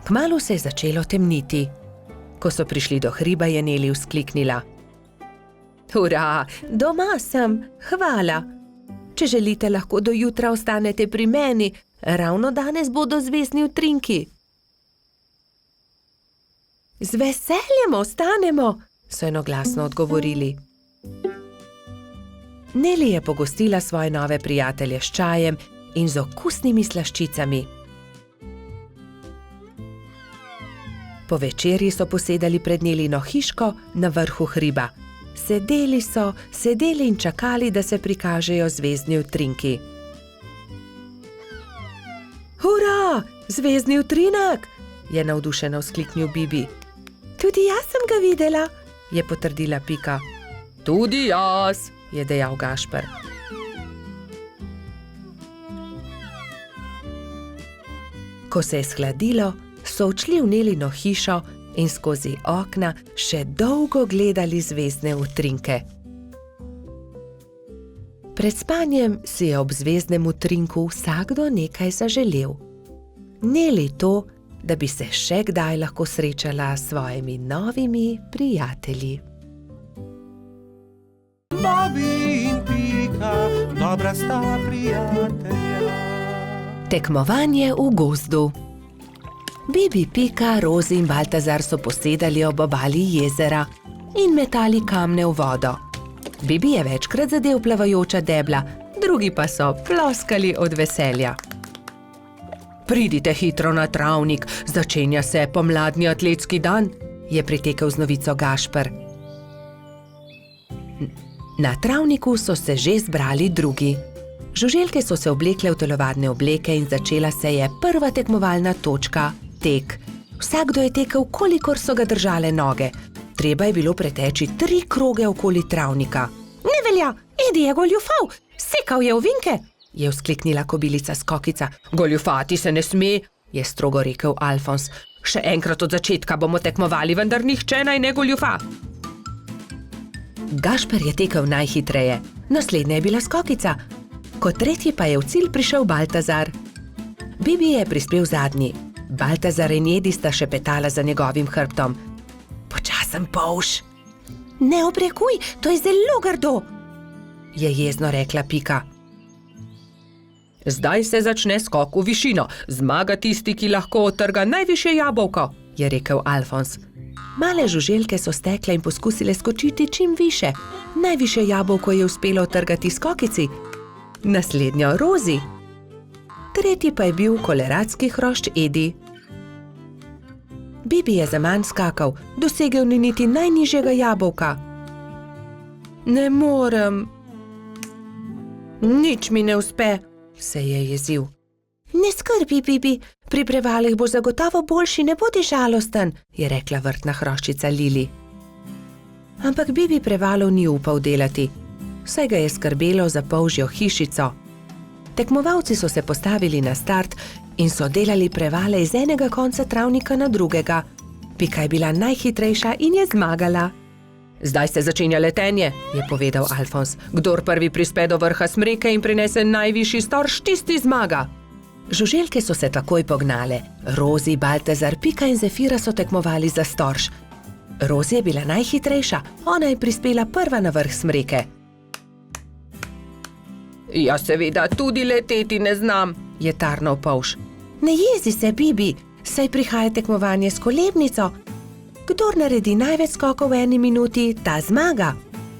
[SPEAKER 2] Kmalu se je začelo temniti. Ko so prišli do hriba, je Neli vzkliknila. Hurra, doma sem, hvala. Če želite, lahko do jutra ostanete pri meni, ravno danes bodo zvezdni utrinki. Z veseljem ostanemo, so enoglasno odgovorili. Neli je pogostila svoje nove prijatelje s čajem in z okusnimi slaščicami. Po večerji so posedali pred Nelino hiško na vrhu hriba. Sedeli in čakali, da se prikažejo zvezdni utrinki. Hurra, zvezdni utrinek, je navdušeno vzkliknil Bibi. Tudi jaz sem ga videla, je potrdila Pika. Tudi jaz, je dejal Gašper. Ko se je shladilo, so odšli v Nelino hišo in skozi okna še dolgo gledali zvezdne utrinke. Pred spanjem si je ob zvezdnem utrinku vsakdo nekaj zaželel. Neli to, da bi se še kdaj lahko srečala s svojimi novimi prijatelji.
[SPEAKER 1] Bobby in Pika, dobra sta prijatelja.
[SPEAKER 2] Tekmovanje v gozdu. Bibi, Pika, Rozi in Baltazar so posedali ob obali jezera in metali kamne v vodo. Bibi je večkrat zadel plavajoča debla, drugi pa so ploskali od veselja. Pridite hitro na travnik, začenja se pomladni atletski dan, je pritekel z novico Gašper. Na travniku so se že zbrali drugi. Žuželke so se oblekle v telovadne obleke in začela se je prva tekmovalna točka, tek. Vsakdo je tekel, kolikor so ga držale noge. Treba je bilo preteči 3 kroge okoli travnika. Ne velja, Edi je goljufal, sekal je ovinke, je vzkliknila kobilica Skokica. Goljufati se ne sme, je strogo rekel Alfons. Še enkrat od začetka bomo tekmovali, vendar nihče naj ne goljufa. Gašper je tekel najhitreje, naslednja je bila Skokica. Kot tretji pa je v cilj prišel Baltazar. Bibi je prispel zadnji. Baltazar in Edi sta šepetala za njegovim hrbtom. Počasen polž. Ne obrekuj, to je zelo grdo, je jezno rekla Pika. Zdaj se začne skok v višino. Zmaga tisti, ki lahko odtrga najvišje jabolko, je rekel Alfons. Male žuželke so stekle in poskusile skočiti čim više. Najvišje jabolko je uspelo odtrgati Skokici, naslednjo Rozi. Tretji pa je bil koleradski hrošč Edi. Bibi je zaman skakal, dosegel ni niti najnižjega jabolka. Ne morem. Nič mi ne uspe, se je jezil. Ne skrbi, Bibi, pri prevalih boš zagotovo boljši, ne bodi žalosten, je rekla vrtna hroščica Lili. Ampak Bibi prevalov ni upal delati, saj ga je skrbelo za polžjo hišico. Tekmovalci so se postavili na start in so delali prevale iz enega konca travnika na drugega. Pika je bila najhitrejša in je zmagala. Zdaj se začenja letenje, je povedal Alfons. Kdor prvi prispe do vrha smreke in prinese najvišji storž, tisti zmaga. Žuželke so se takoj pognale. Rozi, Baltazar, Pika in Zefira so tekmovali za storž. Rozi je bila najhitrejša, ona je prispela prva na vrh smreke. Jaz seveda tudi leteti ne znam, je tarnal polž. Ne jezi se, Bibi, saj prihaja tekmovanje s kolebnico. Kdor naredi največ skokov v 1 minuti, ta zmaga.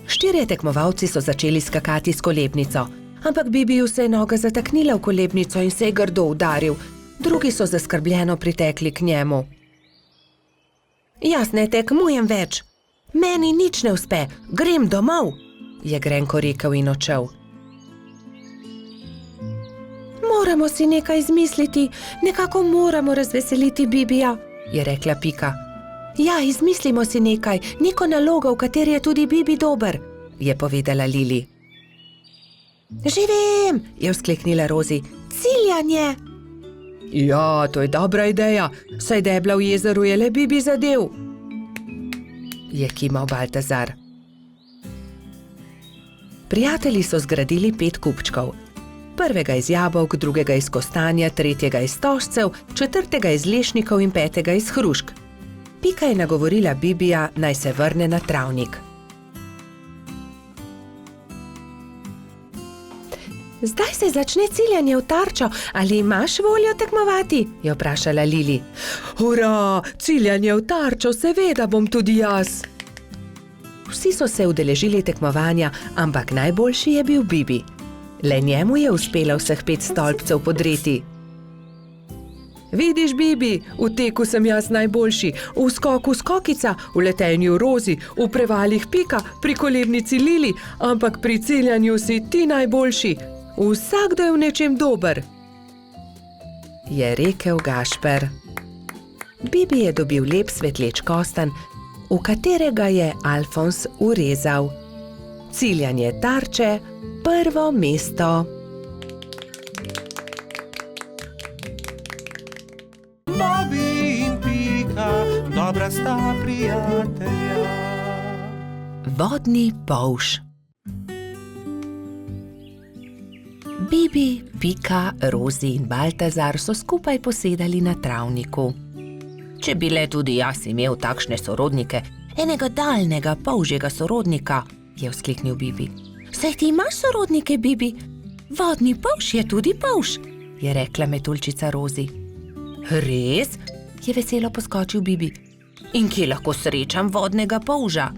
[SPEAKER 2] Štirje tekmovalci so začeli skakati s kolebnico, ampak Bibiju se je noga zataknila v kolebnico in se je grdo udaril. Drugi so zaskrbljeno pritekli k njemu. Jaz ne tekmujem več. Meni nič ne uspe, grem domov, je grenko rekel in odšel. Moramo si nekaj izmisliti, nekako moramo razveseliti Bibija, je rekla Pika. Ja, izmislimo si nekaj, neko nalogo, v kateri je tudi Bibi dober, je povedala Lili. Že vem, je vzkliknila Rozi, ciljanje. Ja, to je dobra ideja, saj debla v jezeru je le Bibi zadev, je kimal Baltazar. Prijatelji so zgradili 5 kupčkov. Prvega iz jabolk, drugega iz kostanja, tretjega iz stožcev, četrtega iz lešnikov in 5. iz hrušk. Pika je nagovorila Bibija, naj se vrne na travnik. Zdaj se začne ciljanje v tarčo, ali imaš voljo tekmovati? Je vprašala Lili. Hurra, ciljanje v tarčo, seveda bom tudi jaz. Vsi so se udeležili tekmovanja, ampak najboljši je bil Bibi. Le njemu je uspelo vseh 5 stolpcev podreti. Vidiš, Bibi, v teku sem jaz najboljši, v skoku skokica, v letenju Rozi, v prevalih Pika, pri kolebnici Lili, ampak pri ciljanju si ti najboljši. Vsakdo je v nečem dober, je rekel Gašper. Bibi je dobil lep svetleč kostanj, v katerega je Alfons urezal. Ciljanje tarče, prvo mesto.
[SPEAKER 1] Bobby in Pika, dobra sta prijatelja.
[SPEAKER 2] Vodni polž. Bibi, Pika, Rozi in Baltazar so skupaj posedali na travniku. Če bi le tudi jaz imel takšne sorodnike, enega daljnega polžjega sorodnika, je vzkliknil Bibi. Saj ti imaš sorodnike, Bibi? Vodni polž je tudi polž, je rekla metuljčica Rozi. Res? Je veselo poskočil Bibi. In kje lahko srečam vodnega polža?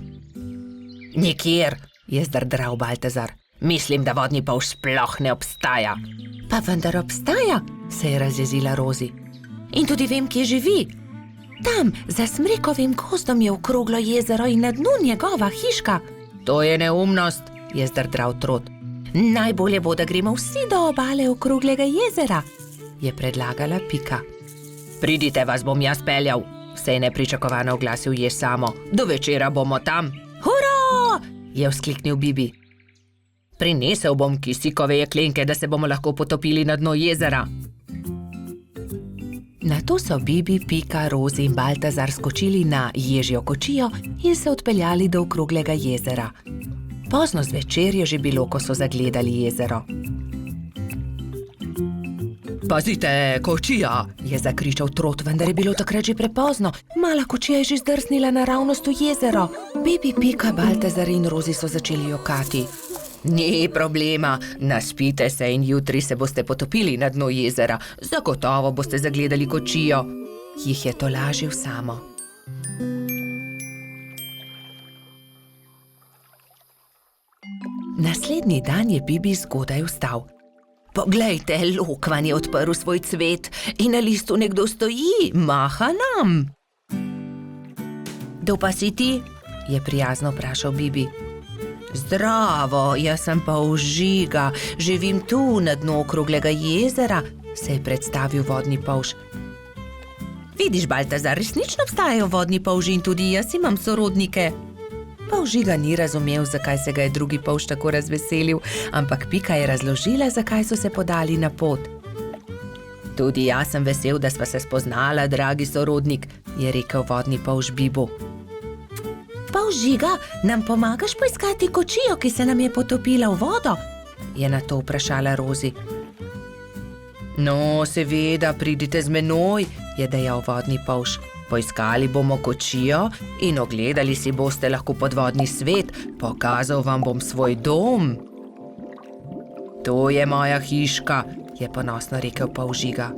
[SPEAKER 2] Nikjer, je zdrdral Baltazar. Mislim, da vodni polž sploh ne obstaja. Pa vendar obstaja, se je razjezila Rozi. In tudi vem, kje živi. Tam, za smrekovim gozdom je okroglo jezero in na dnu njegova hiška. To je neumnost, je zdrdral Trot. Najbolje bo, da gremo vsi do obale okroglega jezera, je predlagala Pika. Pridite, vas bom jaz peljal, se je nepričakovano oglasil Jež Samo. Do večera bomo tam. Hurra, je vzkliknil Bibi. Prinesel bom kisikove jeklenke, da se bomo lahko potopili na dno jezera. Nato so Bibi, Pika, Rozi in Baltazar skočili na ježjo kočijo in se odpeljali do okroglega jezera. Pozno zvečer je že bilo, ko so zagledali jezero. Pazite, kočija, je zakričal Trot, vendar je bilo takrat že prepozno. Mala kočija je že zdrsnila naravnost v jezero. Bibi, Pika, Baltazar in Rozi so začeli jokati. Ni problema, naspite se in jutri se boste potopili na dno jezera. Zagotovo boste zagledali kočijo, jih je tolažil Samo. Naslednji dan je Bibi zgodaj vstal. Poglejte, lokvan je odprl svoj cvet in na listu nekdo stoji, maha nam. Kdo pa si ti? Je prijazno vprašal Bibi. Zdravo, jaz sem polž Žiga, živim tu na dnu okroglega jezera, se je predstavil vodni polž. Vidiš, Baltazar, resnično obstajajo vodni polži in tudi jaz imam sorodnike. Polž Žiga ni razumel, zakaj se ga je drugi polž tako razveselil, ampak Pika je razložila, zakaj so se podali na pot. Tudi jaz sem vesel, da sva se spoznala, dragi sorodnik, je rekel vodni polž Bibu. Polž Žiga, nam pomagaš poiskati kočijo, ki se nam je potopila v vodo? Je na to vprašala Rozi. No, seveda, pridite z menoj, je dejal vodni polž. Poiskali bomo kočijo in ogledali si boste lahko podvodni svet, pokazal vam bom svoj dom. To je moja hiška, je ponosno rekel polž Žiga.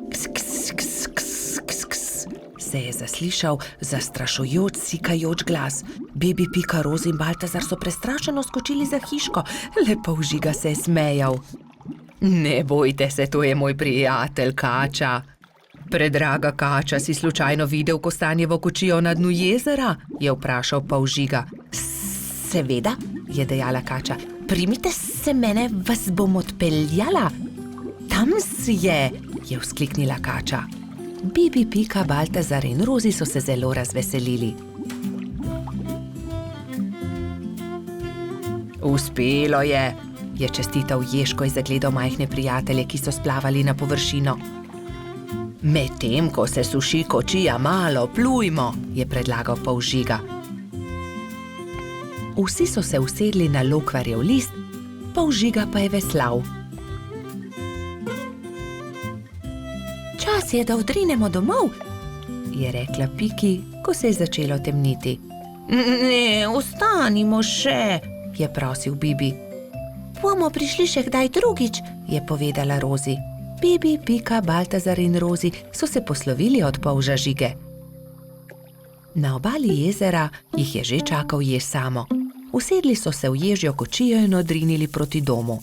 [SPEAKER 2] Ks, ks, ks, ks, ks, ks, se je zaslišal zastrašujoč sikajoč glas. Bibi, Pika, Rozi in Baltazar so prestrašeno skočili za hiško. Le Polžiga se je smejal. Ne bojte se, to je moj prijatelj Kača. Predraga Kača, si slučajno videl kostanjevo kočijo na dnu jezera? Je vprašal Polžiga. Seveda, je dejala Kača. Primite se mene, vas bom odpeljala. Tam je vzkliknila Kača. Bibi, Pika, Baltazar in Rozi so se zelo razveselili. Uspelo je čestital Ježko in zagledal majhne prijatelje, ki so splavali na površino. Medtem, ko se suši kočija, malo plujmo, je predlagal Polžiga. Vsi so se usedli na lokvarjev list, Polžiga pa je veslal. Čas je, da odrinemo domov, je rekla Piki, ko se je začelo temniti. Ne, ostanimo še, je prosil Bibi. Bomo prišli še kdaj drugič, je povedala Rozi. Bibi, Pika, Baltazar in Rozi so se poslovili od polža žige. Na obali jezera jih je že čakal jež Samo. Usedli so se v ježjo kočijo in odrinili proti domu.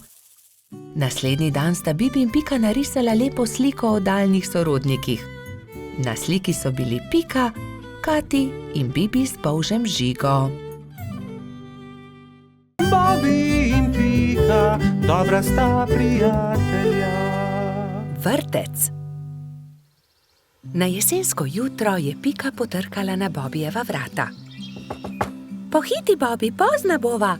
[SPEAKER 2] Naslednji dan sta Bibi in Pika narisala lepo sliko o daljnih sorodnikih. Na sliki so bili Pika, Kati in Bibi s polžem Žigo.
[SPEAKER 1] Bobi in Pika, dobra sta prijatelja.
[SPEAKER 2] Vrtec. Na jesensko jutro je Pika potrkala na Bobijeva vrata. Pohiti, Bobi, pozna bova.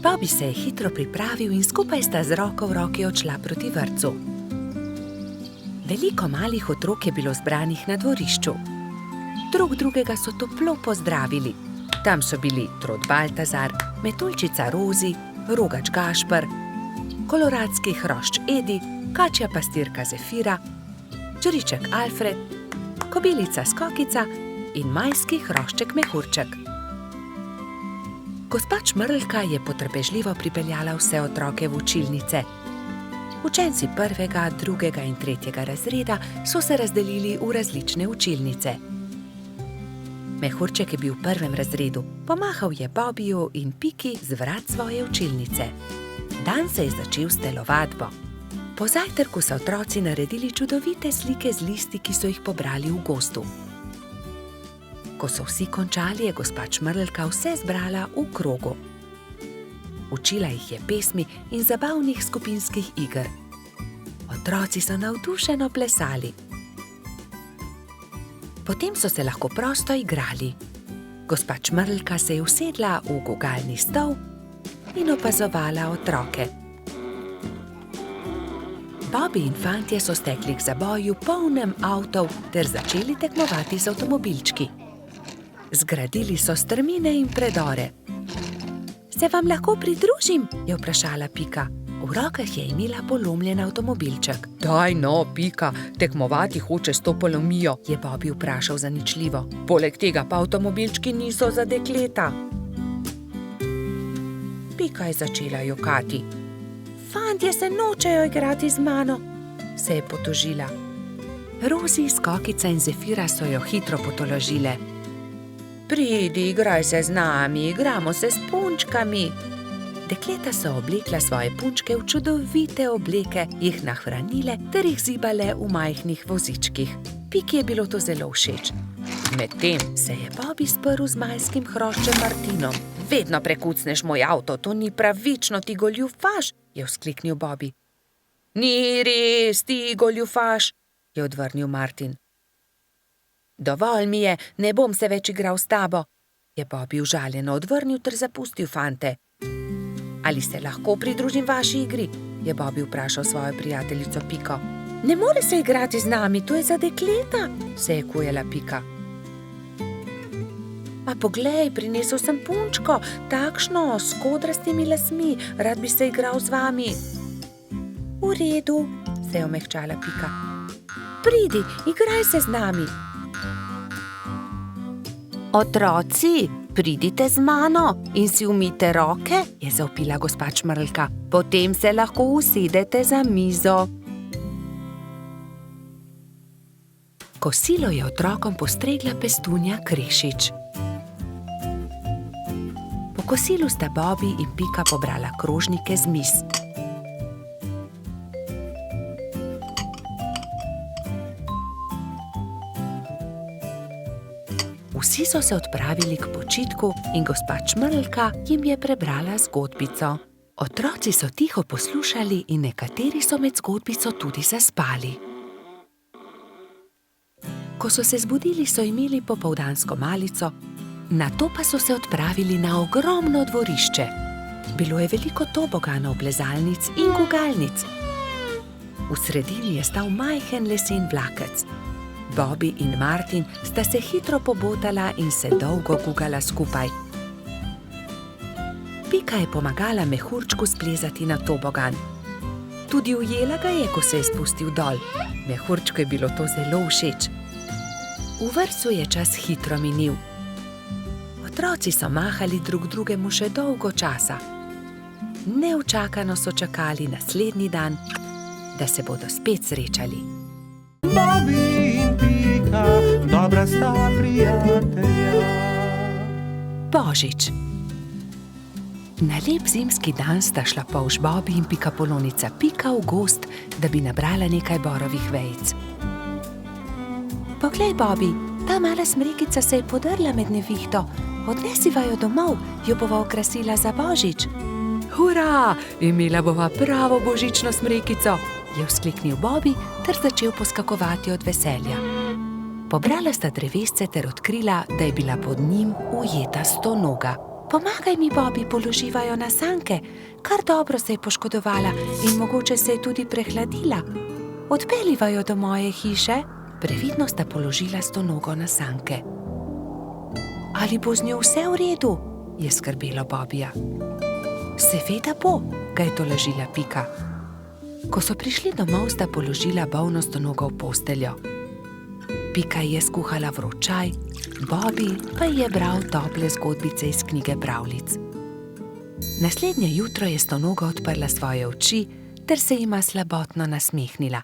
[SPEAKER 2] Bobi se je hitro pripravil in skupaj sta z roko v roki odšla proti vrtcu. Veliko malih otrok je bilo zbranih na dvorišču. Drug drugega so toplo pozdravili. Tam so bili Trod Baltazar, Metuljčica Rozi, Rogač Gašper, koloradski hrošč Edi, kačja pastirka Zefira, čriček Alfred, kobilica Skokica in majski hrošček Mehurček. Gospa Čmrlka je potrpežljivo pripeljala vse otroke v učilnice. Učenci 1., 2. in 3. razreda so se razdelili v različne učilnice. Mehurček je bil v 1. razredu, pomahal je Bobiju in Piki z vrat svoje učilnice. Dan se je začel s telovadbo. Po zajtrku so otroci naredili čudovite slike z listi, ki so jih pobrali v gozdu. Ko so vsi končali, je gospa Čmrlka vse zbrala v krogu. Učila jih je pesmi in zabavnih skupinskih iger. Otroci so navdušeno plesali. Potem so se lahko prosto igrali. Gospa Čmrlka se je usedla v gugalni stol in opazovala otroke. Bobi in fantje so stekli k zaboju polnem avtov ter začeli tekmovati z avtomobilčki. Zgradili so strmine in predore. Se vam lahko pridružim? Je vprašala Pika. V rokah je imela polomljen avtomobilček. Daj no, Pika, tekmovati hoče s to polomijo, je Bobi vprašal zaničljivo. Poleg tega pa avtomobilčki niso za dekleta. Pika je začela jokati. Fantje se nočejo igrati z mano, se je potožila. Rozi, Skokica in Zefira so jo hitro potolažile. Pridi, igraj se z nami, igramo se s punčkami. Dekleta so oblekla svoje punčke v čudovite obleke, jih nahranile ter jih zibale v majhnih vozičkih. Piki je bilo to zelo všeč. Medtem se je Bobi sprl z majskim hroščem Martinom. Vedno prekucneš moj avto, to ni pravično, ti goljufaš, je vzkliknil Bobi. Ni res, ti goljufaš, je odvrnil Martin. Dovolj mi je, ne bom se več igral s tabo, je Bobi užaljeno odvrnil ter zapustil fante. Ali se lahko pridružim vaši igri? Je Bobi vprašal svojo prijateljico Piko. Ne more se igrati z nami, to je za dekleta, se je kujala Pika. A poglej, prinesel sem punčko, takšno, s kodrastimi lasmi, rad bi se igral z vami. V redu, se je omehčala Pika. Pridi, igraj se z nami. Otroci, pridite z mano in si umijte roke, je zavpila gospa Čmrlka. Potem se lahko usedete za mizo. Kosilo je otrokom postregla pestunja Krešič. Po kosilu sta Bobby in Pika pobrala krožnike z miz. Vsi so se odpravili k počitku in gospa Čmrlka jim je prebrala zgodbico. Otroci so tiho poslušali in nekateri so med zgodbico tudi zaspali. Ko so se zbudili, so imeli popoldansko malico, nato pa so se odpravili na ogromno dvorišče. Bilo je veliko toboganov, plezalnic in gugalnic. V sredini je stal majhen lesen vlakec. Bobby in Martin sta se hitro pobotala in se dolgo gugala skupaj. Pika je pomagala mehurčku splezati na tobogan. Tudi ujela ga je, ko se je spustil dol. Mehurčku je bilo to zelo všeč. V vrtcu je čas hitro minil. Otroci so mahali drug drugemu še dolgo časa. Neučakano so čakali naslednji dan, da se bodo spet srečali.
[SPEAKER 1] Bobby in Pika, dobra sta prijatelja.
[SPEAKER 2] Božič. Na lep zimski dan sta šla polž Bobby in pikapolonica Pika v gozd, da bi nabrala nekaj borovih vejic. Poglej, Bobby, ta mala smrekica se je podrla med nevihto. Odnesiva jo domov, jo bova okrasila za Božič. Hura, imela bova pravo božično smrekico, je vzkliknil Bobby ter začel poskakovati od veselja. Pobrala sta drevesce ter odkrila, da je bila pod njim ujeta stonoga. Pomagaj mi, Bobby, položiva jo na sanke. Kar dobro se je poškodovala in mogoče se je tudi prehladila. Odpeljiva jo do moje hiše. Previdno sta položila stonogo na sanke. Ali bo z njo vse v redu? Je skrbelo Bobbyja. Seveda bo, ga je tolažila Pika. Ko so prišli domov, sta položila bolno stonogo v posteljo. Pika je skuhala vroč čaj, Bobby pa je bral tople zgodbice iz knjige pravljic. Naslednje jutro je stonoga odprla svoje oči ter se jima slabotno nasmehnila.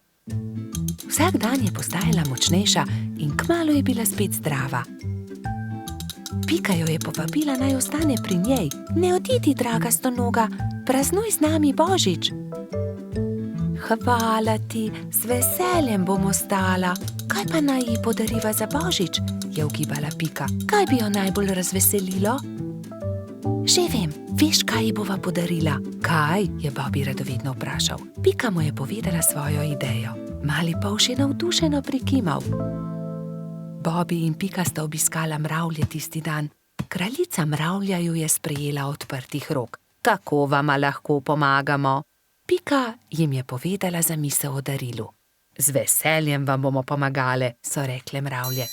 [SPEAKER 2] Vsak dan je postajala močnejša in kmalu je bila spet zdrava. Pika jo je povabila, naj ostane pri njej. Ne odidi, draga stonoga, praznuj z nami Božič. Hvala ti, z veseljem bom ostala. Kaj pa naj ji podariva za Božič? Je ugibala Pika. Kaj bi jo najbolj razveselilo? Že vem, veš, kaj ji bova podarila? Kaj? Je Bobby radovedno vprašal. Pika mu je povedala svojo idejo. Mali polž je navdušeno prikimal. Bobby in Pika sta obiskala mravlje tisti dan. Kraljica mravlja ju je sprejela odprtih rok. Kako vama lahko pomagamo? Pika jim je povedala zamisel o darilu. Z veseljem vam bomo pomagale, so rekle mravlje.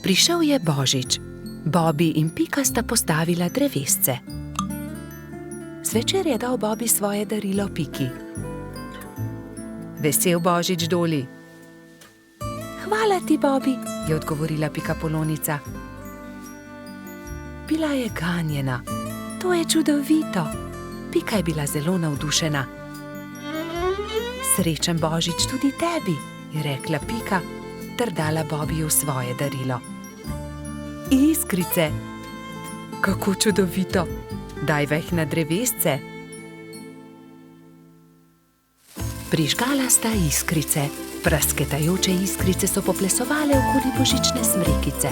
[SPEAKER 2] Prišel je Božič. Bobby in Pika sta postavila drevesce. Zvečer je dal Bobby svoje darilo Piki. Vesel Božič, Doli. Hvala ti, Bobby, je odgovorila pikapolonica. Bila je ganjena. To je čudovito. Pika je bila zelo navdušena. Srečen Božič tudi tebi, je rekla Pika ter dala Bobbyju svoje darilo. Iskrice. Kako čudovito. Dajva jih na drevesce. Prižgala sta iskrice. Prasketajoče iskrice so poplesovale okoli božične smrekice.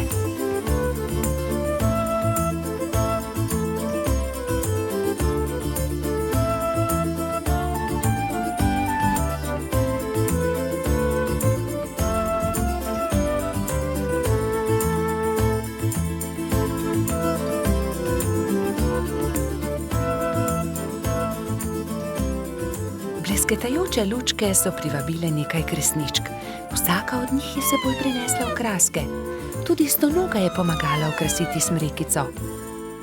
[SPEAKER 2] Blesketajoče lučke so privabile nekaj kresničk. Vsaka od njih je s seboj prinesla okraske. Tudi stonoga je pomagala okrasiti smrekico.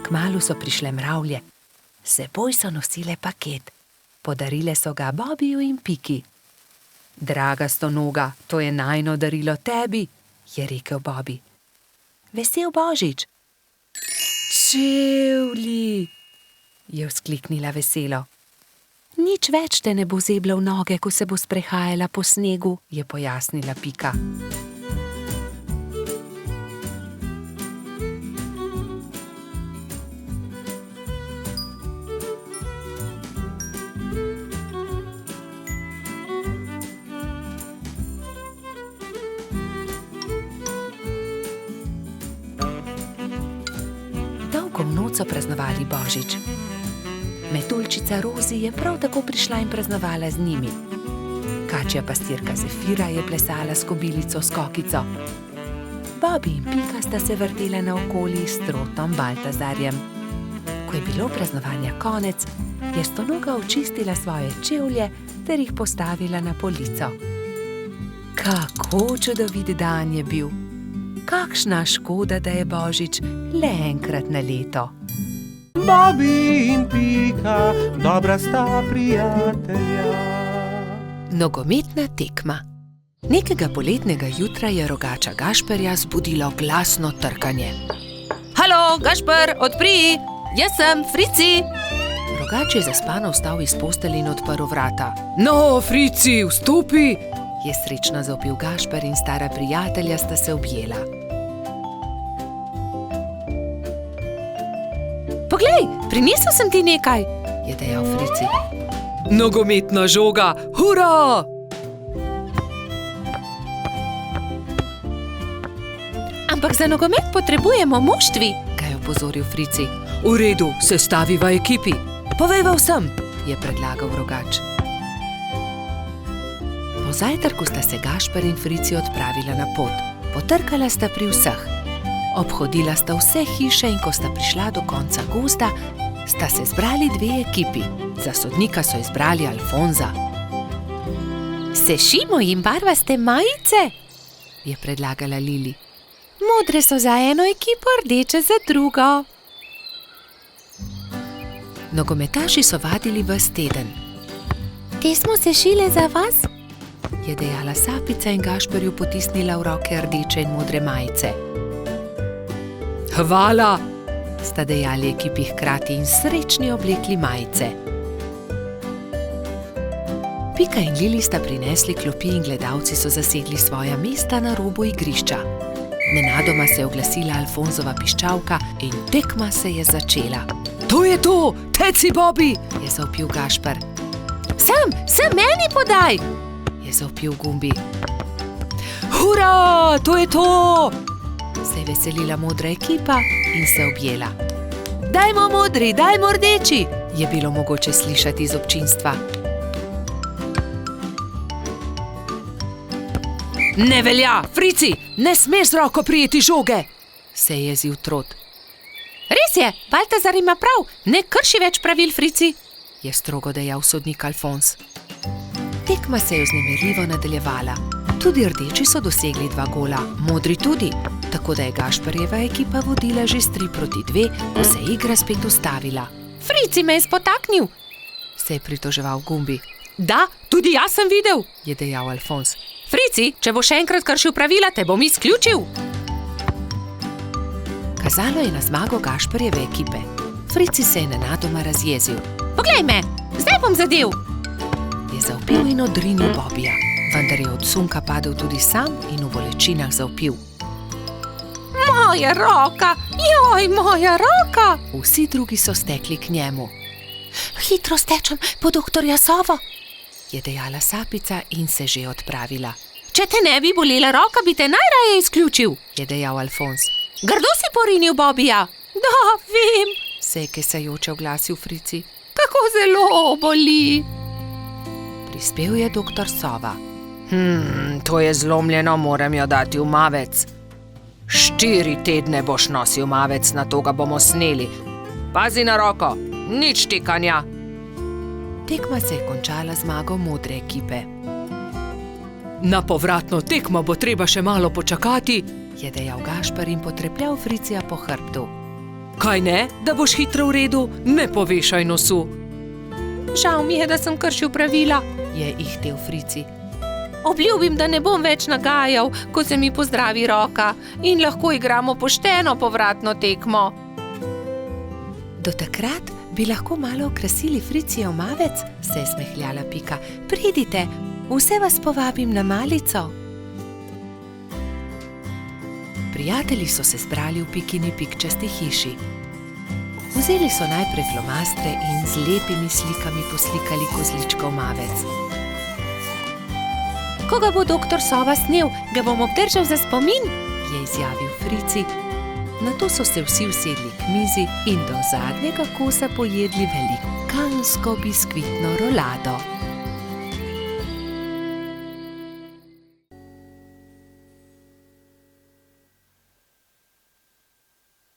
[SPEAKER 2] Kmalu so prišle mravlje. S seboj so nosile paket. Podarile so ga Bobbyju in Piki. Draga stonoga, to je najino darilo tebi, je rekel Bobby. Vesel Božič. Čevlji, je vzkliknila veselo. Nič več te ne bo zeblo v noge, ko se bo sprehajala po snegu, je pojasnila Pika. noč so praznovali božič. Metuljčica Rozi je prav tako prišla in praznovala z njimi. Kačja pastirka Zefira je plesala s kobilico Skokico. Bobby in Pika sta se vrtela naokoli s strotom Baltazarjem. Ko je bilo praznovanja konec, je Stonoga očistila svoje čevlje ter jih postavila na polico. Kako čudovit dan je bil! Kakšna škoda, da je božič le enkrat na leto.
[SPEAKER 1] Bobby in Pika, dobra sta prijatelja.
[SPEAKER 2] Nogometna tekma. Nekega poletnega jutra je rogača Gašperja zbudilo glasno trkanje.
[SPEAKER 3] Halo, Gašper, odpri! Jaz sem, Frici!
[SPEAKER 2] Rogač je zaspano vstal iz postelje in odprl vrata.
[SPEAKER 3] No, Frici, vstopi!
[SPEAKER 2] Je srečno zavpil Gašper in stara prijatelja sta se objela.
[SPEAKER 3] Poglej, prinesel sem ti nekaj,
[SPEAKER 2] Je dejal Frici.
[SPEAKER 3] Nogometna žoga, hura!
[SPEAKER 5] Ampak za nogomet potrebujemo moštvi.
[SPEAKER 2] Ga je opozoril Frici.
[SPEAKER 3] V redu, sestaviva ekipi. Povejva vsem,
[SPEAKER 2] Je predlagal rogač. Po zajtrku sta se Gašper in Frici odpravila na pot. Potrkala sta pri vseh. Obhodila sta vse hiše in ko sta prišla do konca gozda, sta se zbrali dve ekipi. Za sodnika so izbrali Alfonza.
[SPEAKER 5] Sešimo jim barvaste majice.
[SPEAKER 2] Je predlagala Lili.
[SPEAKER 5] Modre so za eno ekipo, rdeče za drugo.
[SPEAKER 2] Nogometaši so vadili ves teden.
[SPEAKER 5] Te smo sešile za vas.
[SPEAKER 2] Je dejala Sapica in Gašperju potisnila v roke rdeče in modre majice.
[SPEAKER 3] hvala!
[SPEAKER 2] Sta dejali ekipi hkrati in srečni oblekli majice. Pika in Lili sta prinesli klopi in gledalci so zasedli svoja mesta na robu igrišča. Nenadoma se je oglasila Alfonzova piščalka in tekma se je začela.
[SPEAKER 3] To je to! Teci, Bobby!
[SPEAKER 2] Je zavpil Gašper.
[SPEAKER 5] Sem meni podaj.
[SPEAKER 2] Je zavpil Gumbi.
[SPEAKER 3] Hura! To je to!
[SPEAKER 2] Se je veselila modra ekipa in se objela.
[SPEAKER 3] Dajmo modri, dajmo rdeči!
[SPEAKER 2] Je bilo mogoče slišati iz občinstva.
[SPEAKER 3] Ne velja, Frici! Ne smeš z roko prijeti žoge!
[SPEAKER 2] Se je jezil Trot.
[SPEAKER 5] Res je, Baltazar ima prav, ne krši več pravil, Frici.
[SPEAKER 2] Je strogo dejal sodnik Alfons. Tekma se je vznemirljivo nadaljevala. Tudi rdeči so dosegli 2 gola, modri tudi, tako da je Gašperjeva ekipa vodila že s 3-2, ko se je igra spet ustavila.
[SPEAKER 5] Frici me je spotaknil.
[SPEAKER 2] Se je pritoževal Gumbi.
[SPEAKER 3] Da, tudi jaz sem videl!
[SPEAKER 2] Je dejal Alfons.
[SPEAKER 5] Frici, če bo še enkrat kršil pravila, te bom izključil.
[SPEAKER 2] Kazalo je na zmago Gašperjeve ekipe. Frici se je nenadoma razjezil.
[SPEAKER 5] Poglej me, zdaj bom zadel.
[SPEAKER 2] Je zavpil in odrinil Bobija, vendar je od sunka padel tudi sam in v bolečinah zavpil.
[SPEAKER 5] Moja roka, joj, moja roka.
[SPEAKER 2] Vsi drugi so stekli k njemu.
[SPEAKER 5] Hitro stečem po doktorja Sovo.
[SPEAKER 2] Je dejala Sapica in se že odpravila.
[SPEAKER 5] Če te ne bi bolela roka, bi te najraje izključil.
[SPEAKER 2] Je dejal Alfons.
[SPEAKER 5] Grdo si porinil Bobija. Da, vem.
[SPEAKER 2] Se je kesajoče oglasil Frici.
[SPEAKER 5] Kako zelo boli.
[SPEAKER 2] Prispel je doktor Sova.
[SPEAKER 3] To je zlomljeno, moram jo dati v mavec. 4 tedne boš nosil mavec, na to ga bomo sneli. Pazi na roko, nič tikanja.
[SPEAKER 2] Tekma se je končala zmago modre ekipe.
[SPEAKER 3] Na povratno tekmo bo treba še malo počakati.
[SPEAKER 2] Je dejal Gašper in potrepljal Fricija po hrbtu.
[SPEAKER 3] Kaj ne, da boš hitro v redu, ne povešaj nosu.
[SPEAKER 5] Žal mi je, da sem kršil pravila.
[SPEAKER 2] Je ihtel Frici.
[SPEAKER 5] Obljubim, da ne bom več nagajal, ko se mi pozdravi roka in lahko igramo pošteno povratno tekmo.
[SPEAKER 2] Do takrat bi lahko malo okrasili Fricijev mavec, se je smehljala Pika. Pridite, vse vas povabim na malico. Prijatelji so se zbrali v Pikini pikčasti hiši. Vzeli so najprej flomastre in z lepimi slikami poslikali kozličkov mavec.
[SPEAKER 5] Ko ga bo doktor Sova snel, ga bom obdržal za spomin,
[SPEAKER 2] Je izjavil Frici Nato so se vsi usedli k mizi in do zadnjega kosa pojedli velikansko biskvitno rolado.